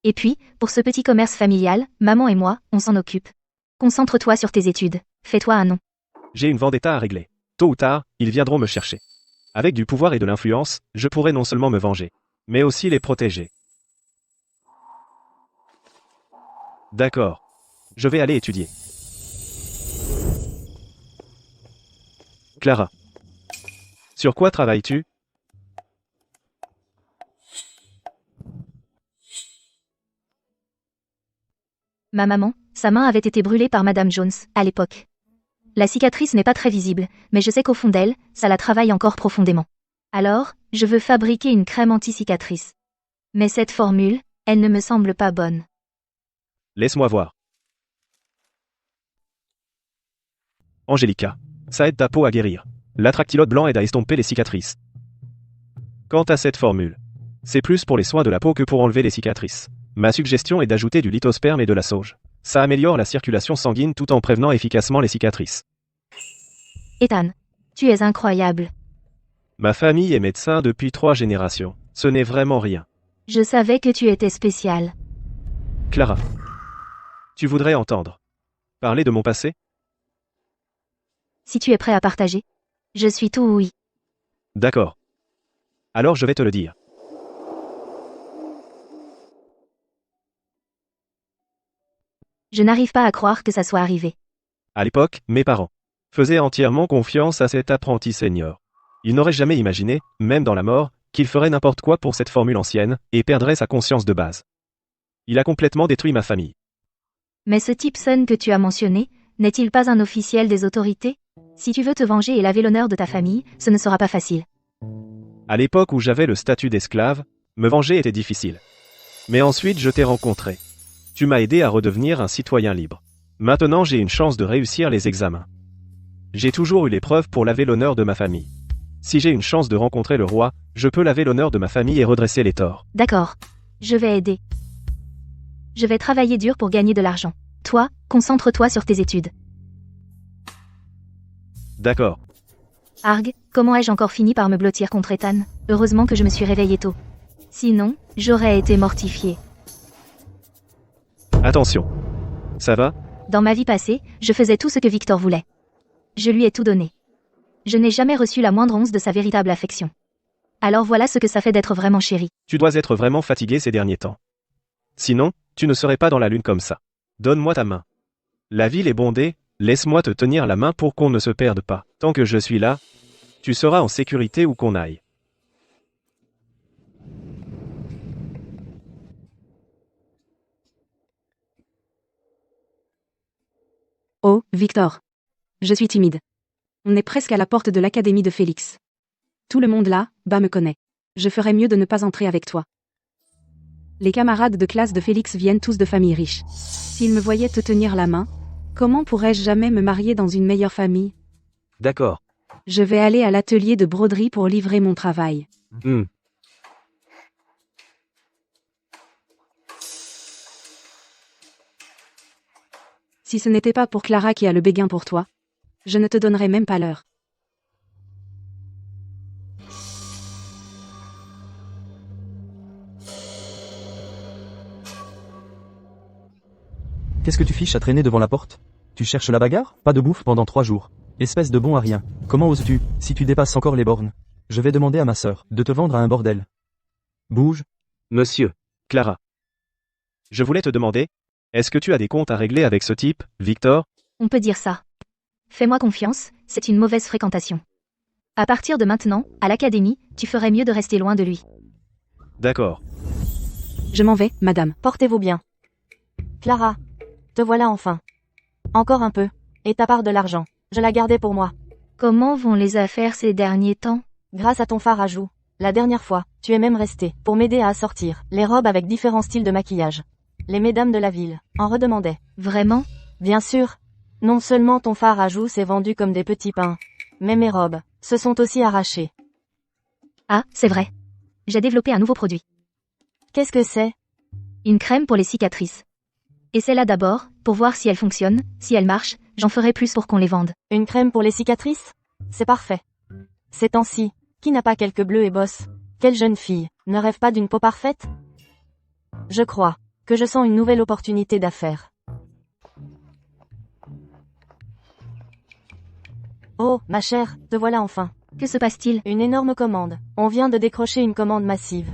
Et puis, pour ce petit commerce familial, maman et moi, on s'en occupe. Concentre-toi sur tes études, fais-toi un nom. J'ai une vendetta à régler. Tôt ou tard, ils viendront me chercher. Avec du pouvoir et de l'influence, je pourrai non seulement me venger, mais aussi les protéger. D'accord. Je vais aller étudier. Clara. Sur quoi travailles-tu? Ma maman, sa main avait été brûlée par Madame Jones, à l'époque. La cicatrice n'est pas très visible, mais je sais qu'au fond d'elle, ça la travaille encore profondément. Alors, je veux fabriquer une crème anti-cicatrice. Mais cette formule, elle ne me semble pas bonne. Laisse-moi voir. Angelica. Ça aide ta peau à guérir. L'attractylote blanc aide à estomper les cicatrices. Quant à cette formule, c'est plus pour les soins de la peau que pour enlever les cicatrices. Ma suggestion est d'ajouter du lithosperme et de la sauge. Ça améliore la circulation sanguine tout en prévenant efficacement les cicatrices. Ethan, tu es incroyable. Ma famille est médecin depuis 3 générations. Ce n'est vraiment rien. Je savais que tu étais spécial. Clara. Tu voudrais entendre parler de mon passé? Si tu es prêt à partager. Je suis tout oui. D'accord. Alors je vais te le dire. Je n'arrive pas à croire que ça soit arrivé. À l'époque, mes parents faisaient entièrement confiance à cet apprenti senior. Ils n'auraient jamais imaginé, même dans la mort, qu'il ferait n'importe quoi pour cette formule ancienne, et perdrait sa conscience de base. Il a complètement détruit ma famille. Mais ce Tipson que tu as mentionné, n'est-il pas un officiel des autorités? Si tu veux te venger et laver l'honneur de ta famille, ce ne sera pas facile. À l'époque où j'avais le statut d'esclave, me venger était difficile. Mais ensuite je t'ai rencontré. Tu m'as aidé à redevenir un citoyen libre. Maintenant j'ai une chance de réussir les examens. J'ai toujours eu les preuves pour laver l'honneur de ma famille. Si j'ai une chance de rencontrer le roi, je peux laver l'honneur de ma famille et redresser les torts. D'accord. Je vais aider. Je vais travailler dur pour gagner de l'argent. Toi, concentre-toi sur tes études. D'accord. Arg, comment ai-je encore fini par me blottir contre Ethan? Heureusement que je me suis réveillée tôt. Sinon, j'aurais été mortifiée. Attention. Ça va? Dans ma vie passée, je faisais tout ce que Victor voulait. Je lui ai tout donné. Je n'ai jamais reçu la moindre once de sa véritable affection. Alors voilà ce que ça fait d'être vraiment chérie. Tu dois être vraiment fatigué ces derniers temps. Sinon, tu ne serais pas dans la lune comme ça. Donne-moi ta main. La ville est bondée, laisse-moi te tenir la main pour qu'on ne se perde pas. Tant que je suis là, tu seras en sécurité où qu'on aille. Oh, Victor. Je suis timide. On est presque à la porte de l'académie de Félix. Tout le monde là, bas me connaît. Je ferais mieux de ne pas entrer avec toi. Les camarades de classe de Félix viennent tous de familles riches. S'ils me voyaient te tenir la main, comment pourrais-je jamais me marier dans une meilleure famille? D'accord. Je vais aller à l'atelier de broderie pour livrer mon travail. Si ce n'était pas pour Clara qui a le béguin pour toi, je ne te donnerais même pas l'heure. Qu'est-ce que tu fiches à traîner devant la porte? Tu cherches la bagarre? Pas de bouffe pendant 3 jours. Espèce de bon à rien. Comment oses-tu, si tu dépasses encore les bornes? Je vais demander à ma sœur de te vendre à un bordel. Bouge. Monsieur. Clara. Je voulais te demander, est-ce que tu as des comptes à régler avec ce type, Victor? On peut dire ça. Fais-moi confiance, c'est une mauvaise fréquentation. À partir de maintenant, à l'académie, tu ferais mieux de rester loin de lui. D'accord. Je m'en vais, madame. Portez-vous bien. Clara. Te voilà enfin. Encore un peu. Et ta part de l'argent. Je la gardais pour moi. Comment vont les affaires ces derniers temps? Grâce à ton phare à joues. La dernière fois, tu es même resté pour m'aider à assortir les robes avec différents styles de maquillage. Les mesdames de la ville en redemandaient. Vraiment? Bien sûr. Non seulement ton phare à joues s'est vendu comme des petits pains, mais mes robes se sont aussi arrachées. Ah, c'est vrai. J'ai développé un nouveau produit. Qu'est-ce que c'est? Une crème pour les cicatrices. Essaie-la d'abord, pour voir si elle fonctionne, si elle marche, j'en ferai plus pour qu'on les vende. Une crème pour les cicatrices? C'est parfait. Ces temps-ci, qui n'a pas quelques bleus et bosses? Quelle jeune fille ne rêve pas d'une peau parfaite? Je crois que je sens une nouvelle opportunité d'affaires. Oh, ma chère, te voilà enfin. Que se passe-t-il? Une énorme commande. On vient de décrocher une commande massive.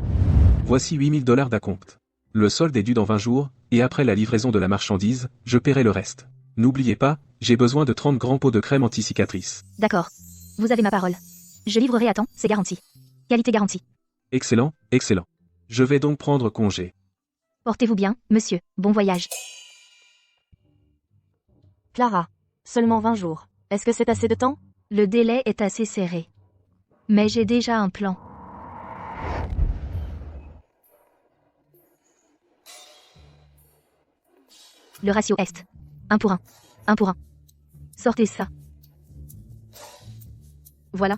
Voici 8000 $ d'acompte. Le solde est dû dans 20 jours, et après la livraison de la marchandise, je paierai le reste. N'oubliez pas, j'ai besoin de 30 grands pots de crème anti-cicatrice. D'accord. Vous avez ma parole. Je livrerai à temps, c'est garanti. Qualité garantie. Excellent, excellent. Je vais donc prendre congé. Portez-vous bien, monsieur. Bon voyage. Clara. Seulement 20 jours. Est-ce que c'est assez de temps? Le délai est assez serré. Mais j'ai déjà un plan. Le ratio est 1 pour 1. 1 pour 1. Sortez ça. Voilà.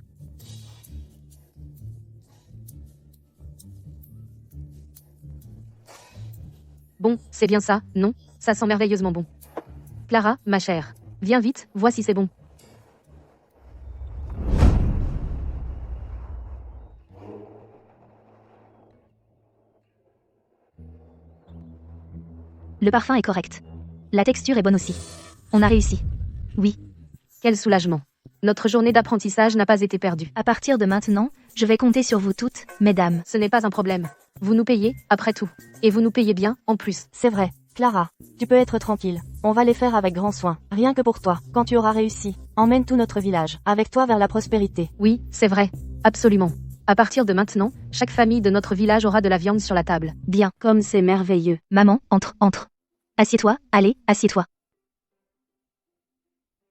Bon, c'est bien ça, non? Ça sent merveilleusement bon. Clara, ma chère. Viens vite, vois si c'est bon. Le parfum est correct. La texture est bonne aussi. On a réussi. Oui. Quel soulagement. Notre journée d'apprentissage n'a pas été perdue. À partir de maintenant, je vais compter sur vous toutes, mesdames. Ce n'est pas un problème. Vous nous payez, après tout. Et vous nous payez bien, en plus. C'est vrai. Clara, tu peux être tranquille. On va les faire avec grand soin. Rien que pour toi. Quand tu auras réussi, emmène tout notre village avec toi vers la prospérité. Oui, c'est vrai. Absolument. À partir de maintenant, chaque famille de notre village aura de la viande sur la table. Bien. Comme c'est merveilleux. Maman, entre. Assieds-toi, allez, assieds-toi.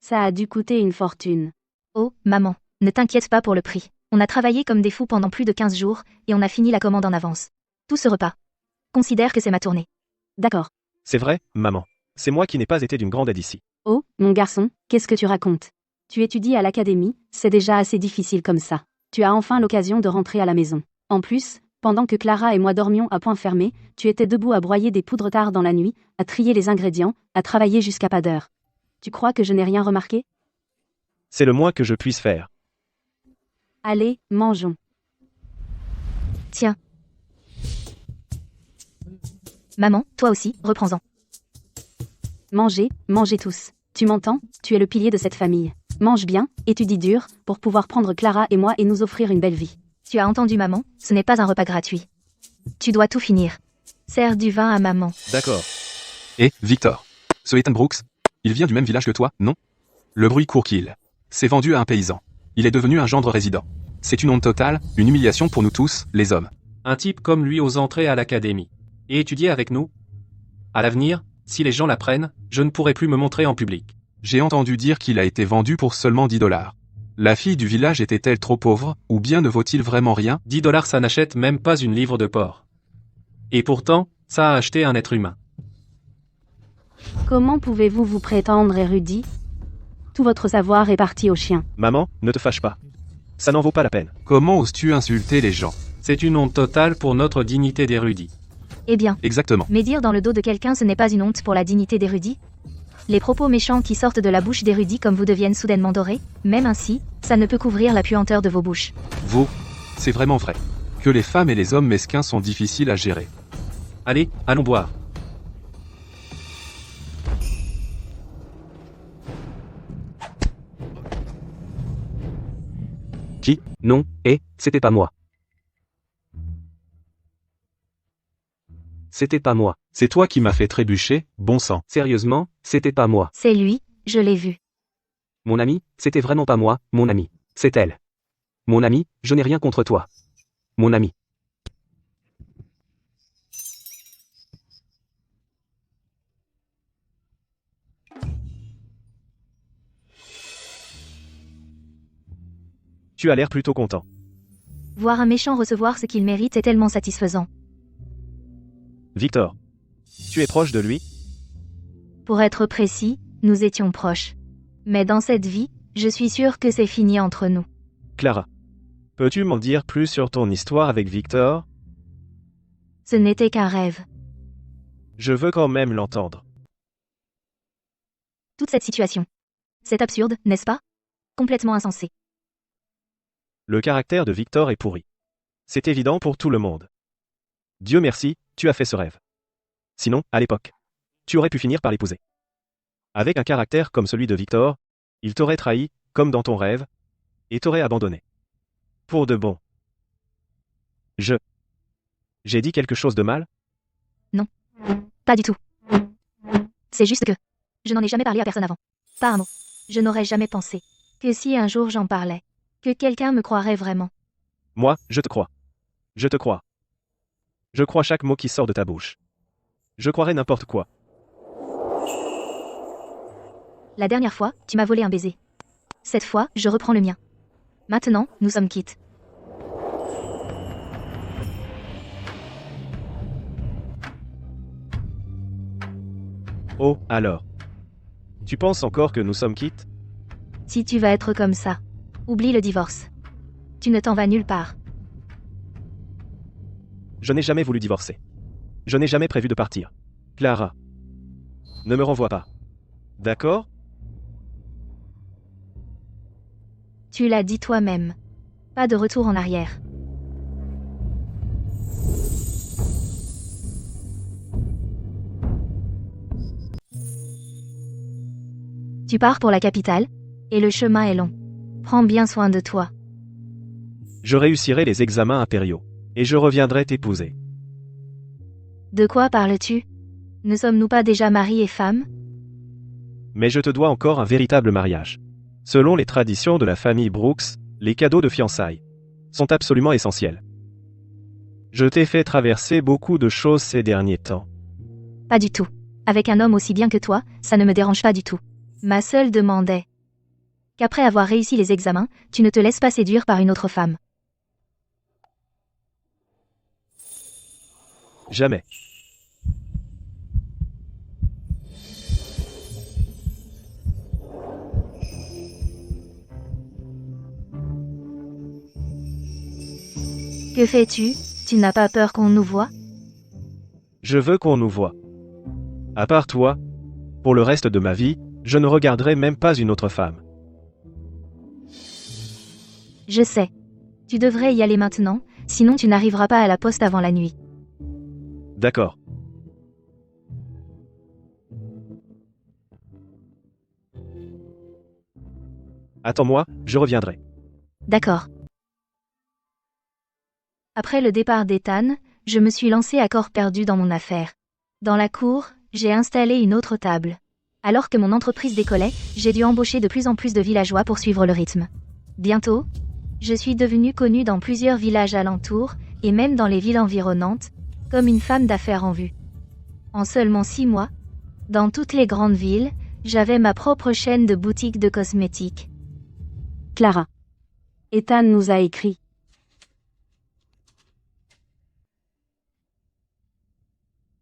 Ça a dû coûter une fortune. Oh, maman, ne t'inquiète pas pour le prix. On a travaillé comme des fous pendant plus de 15 jours, et on a fini la commande en avance. Tout ce repas. Considère que c'est ma tournée. D'accord. C'est vrai, maman. C'est moi qui n'ai pas été d'une grande aide ici. Oh, mon garçon, qu'est-ce que tu racontes? Tu étudies à l'académie, c'est déjà assez difficile comme ça. Tu as enfin l'occasion de rentrer à la maison. En plus, pendant que Clara et moi dormions à point fermé, tu étais debout à broyer des poudres tard dans la nuit, à trier les ingrédients, à travailler jusqu'à pas d'heure. Tu crois que je n'ai rien remarqué? C'est le moins que je puisse faire. Allez, mangeons. Tiens. Maman, toi aussi, reprends-en. Mangez, mangez tous. Tu m'entends? Tu es le pilier de cette famille. Mange bien, étudie dur, pour pouvoir prendre Clara et moi et nous offrir une belle vie. Tu as entendu maman, ce n'est pas un repas gratuit. Tu dois tout finir. Sers du vin à maman. D'accord. Et, Victor. Ce Ethan Brooks, Il vient du même village que toi, non? Le bruit court qu'il s'est vendu à un paysan. Il est devenu un gendre résident. C'est une honte totale, une humiliation pour nous tous, les hommes. Un type comme lui ose entrer à l'académie. Et étudier avec nous? À l'avenir, si les gens l'apprennent, je ne pourrai plus me montrer en public. J'ai entendu dire qu'il a été vendu pour seulement 10 $. La fille du village était-elle trop pauvre, ou bien ne vaut-il vraiment rien? 10 $ ça n'achète même pas une livre de porc. Et pourtant, ça a acheté un être humain. Comment pouvez-vous vous prétendre érudit? Tout votre savoir est parti au chien. Maman, ne te fâche pas. Ça n'en vaut pas la peine. Comment oses-tu insulter les gens? C'est une honte totale pour notre dignité d'érudit. Eh bien, Exactement. mais dire dans le dos de quelqu'un ce n'est pas une honte pour la dignité d'érudit? Les propos méchants qui sortent de la bouche d'érudits comme vous deviennent soudainement dorés, même ainsi, ça ne peut couvrir la puanteur de vos bouches. Vous, c'est vraiment vrai. Que les femmes et les hommes mesquins sont difficiles à gérer. Allez, allons boire. Qui? Non, c'était pas moi. C'était pas moi. C'est toi qui m'as fait trébucher, bon sang. Sérieusement, c'était pas moi. C'est lui, je l'ai vu. Mon ami, c'était vraiment pas moi, mon ami. C'est elle. Mon ami, je n'ai rien contre toi. Mon ami. Tu as l'air plutôt content. Voir un méchant recevoir ce qu'il mérite est tellement satisfaisant. Victor. Tu es proche de lui? Pour être précis, nous étions proches. Mais dans cette vie, je suis sûre que c'est fini entre nous. Clara. Peux-tu m'en dire plus sur ton histoire avec Victor? Ce n'était qu'un rêve. Je veux quand même l'entendre. Toute cette situation. C'est absurde, n'est-ce pas? Complètement insensé. Le caractère de Victor est pourri. C'est évident pour tout le monde. Dieu merci, tu as fait ce rêve. Sinon, à l'époque, tu aurais pu finir par l'épouser. Avec un caractère comme celui de Victor, il t'aurait trahi, comme dans ton rêve, et t'aurait abandonné. Pour de bon. J'ai dit quelque chose de mal? Non. Pas du tout. C'est juste que je n'en ai jamais parlé à personne avant. Pas un mot. Je n'aurais jamais pensé que si un jour j'en parlais, que quelqu'un me croirait vraiment. Moi, je te crois. Je te crois. Je crois chaque mot qui sort de ta bouche. Je croirais n'importe quoi. La dernière fois, tu m'as volé un baiser. Cette fois, je reprends le mien. Maintenant, nous sommes quittes. Oh, alors. Tu penses encore que nous sommes quittes? Si tu vas être comme ça, oublie le divorce. Tu ne t'en vas nulle part. Je n'ai jamais voulu divorcer. Je n'ai jamais prévu de partir. Clara. Ne me renvoie pas. D'accord? Tu l'as dit toi-même. Pas de retour en arrière. Tu pars pour la capitale, et le chemin est long. Prends bien soin de toi. Je réussirai les examens impériaux, et je reviendrai t'épouser. De quoi parles-tu? Ne sommes-nous pas déjà mari et femme? Mais je te dois encore un véritable mariage. Selon les traditions de la famille Brooks, les cadeaux de fiançailles sont absolument essentiels. Je t'ai fait traverser beaucoup de choses ces derniers temps. Pas du tout. Avec un homme aussi bien que toi, ça ne me dérange pas du tout. Ma seule demande est qu'après avoir réussi les examens, tu ne te laisses pas séduire par une autre femme. Jamais. Que fais-tu? Tu n'as pas peur qu'on nous voie? Je veux qu'on nous voie. À part toi, pour le reste de ma vie, je ne regarderai même pas une autre femme. Je sais. Tu devrais y aller maintenant, sinon tu n'arriveras pas à la poste avant la nuit. D'accord. Attends-moi, je reviendrai. D'accord. Après le départ d'Ethan, je me suis lancée à corps perdu dans mon affaire. Dans la cour, j'ai installé une autre table. Alors que mon entreprise décollait, j'ai dû embaucher de plus en plus de villageois pour suivre le rythme. Bientôt, je suis devenue connue dans plusieurs villages alentours, et même dans les villes environnantes, comme une femme d'affaires en vue. En seulement 6 mois, dans toutes les grandes villes, j'avais ma propre chaîne de boutiques de cosmétiques. Clara. Ethan nous a écrit.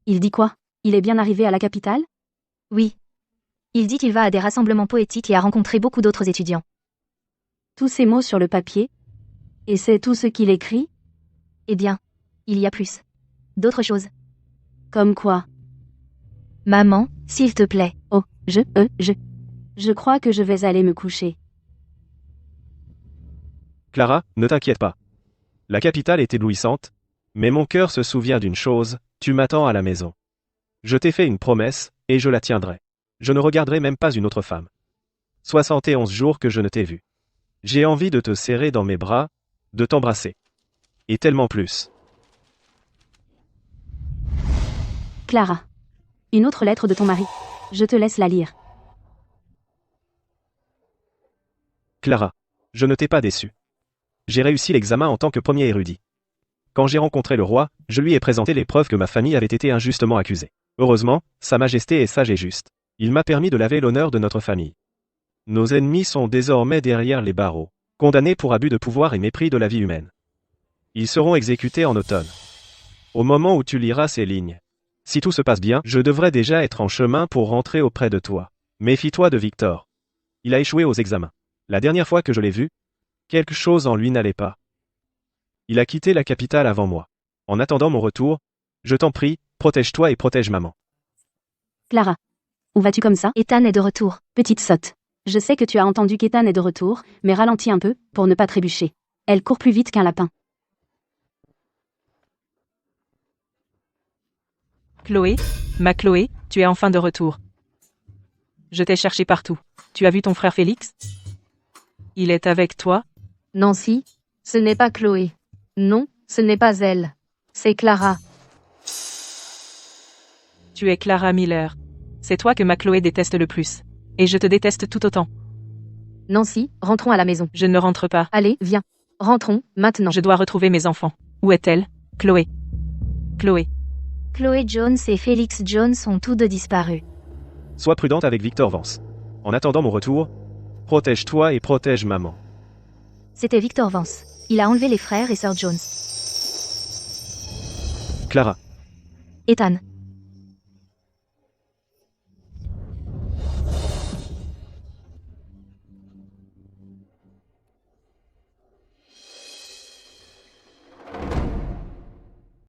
Il dit quoi? Il est bien arrivé à la capitale? Oui. Il dit qu'il va à des rassemblements poétiques et a rencontré beaucoup d'autres étudiants. Tous ces mots sur le papier? Et c'est tout ce qu'il écrit? Eh bien, il y a plus. D'autres choses. Comme quoi? Maman, s'il te plaît. Oh, je crois que je vais aller me coucher. Clara, ne t'inquiète pas. La capitale est éblouissante, mais mon cœur se souvient d'une chose, tu m'attends à la maison. Je t'ai fait une promesse, et je la tiendrai. Je ne regarderai même pas une autre femme. 71 jours que je ne t'ai vu. J'ai envie de te serrer dans mes bras, de t'embrasser. Et tellement plus. Clara. Une autre lettre de ton mari. Je te laisse la lire. Clara, je ne t'ai pas déçu. J'ai réussi l'examen en tant que premier érudit. Quand j'ai rencontré le roi, je lui ai présenté les preuves que ma famille avait été injustement accusée. Heureusement, Sa Majesté est sage et juste. Il m'a permis de laver l'honneur de notre famille. Nos ennemis sont désormais derrière les barreaux, condamnés pour abus de pouvoir et mépris de la vie humaine. Ils seront exécutés en automne. Au moment où tu liras ces lignes, si tout se passe bien, je devrais déjà être en chemin pour rentrer auprès de toi. Méfie-toi de Victor. Il a échoué aux examens. La dernière fois que je l'ai vu, quelque chose en lui n'allait pas. Il a quitté la capitale avant moi. En attendant mon retour, je t'en prie, protège-toi et protège maman. Clara. Où vas-tu comme ça? Ethan est de retour. Petite sotte. Je sais que tu as entendu qu'Ethan est de retour, mais ralentis un peu, pour ne pas trébucher. Elle court plus vite qu'un lapin. Chloé, ma Chloé, tu es enfin de retour. Je t'ai cherché partout. Tu as vu ton frère Félix? Il est avec toi? Nancy, ce n'est pas Chloé. Non, ce n'est pas elle. C'est Clara. Tu es Clara Miller. C'est toi que ma Chloé déteste le plus. Et je te déteste tout autant. Nancy, rentrons à la maison. Je ne rentre pas. Allez, viens. Rentrons, maintenant. Je dois retrouver mes enfants. Où est-elle? Chloé. Chloé. Chloé Jones et Félix Jones sont tous deux disparus. Sois prudente avec Victor Vance. En attendant mon retour, protège-toi et protège maman. C'était Victor Vance. Il a enlevé les frères et sœurs Jones. Clara. Ethan.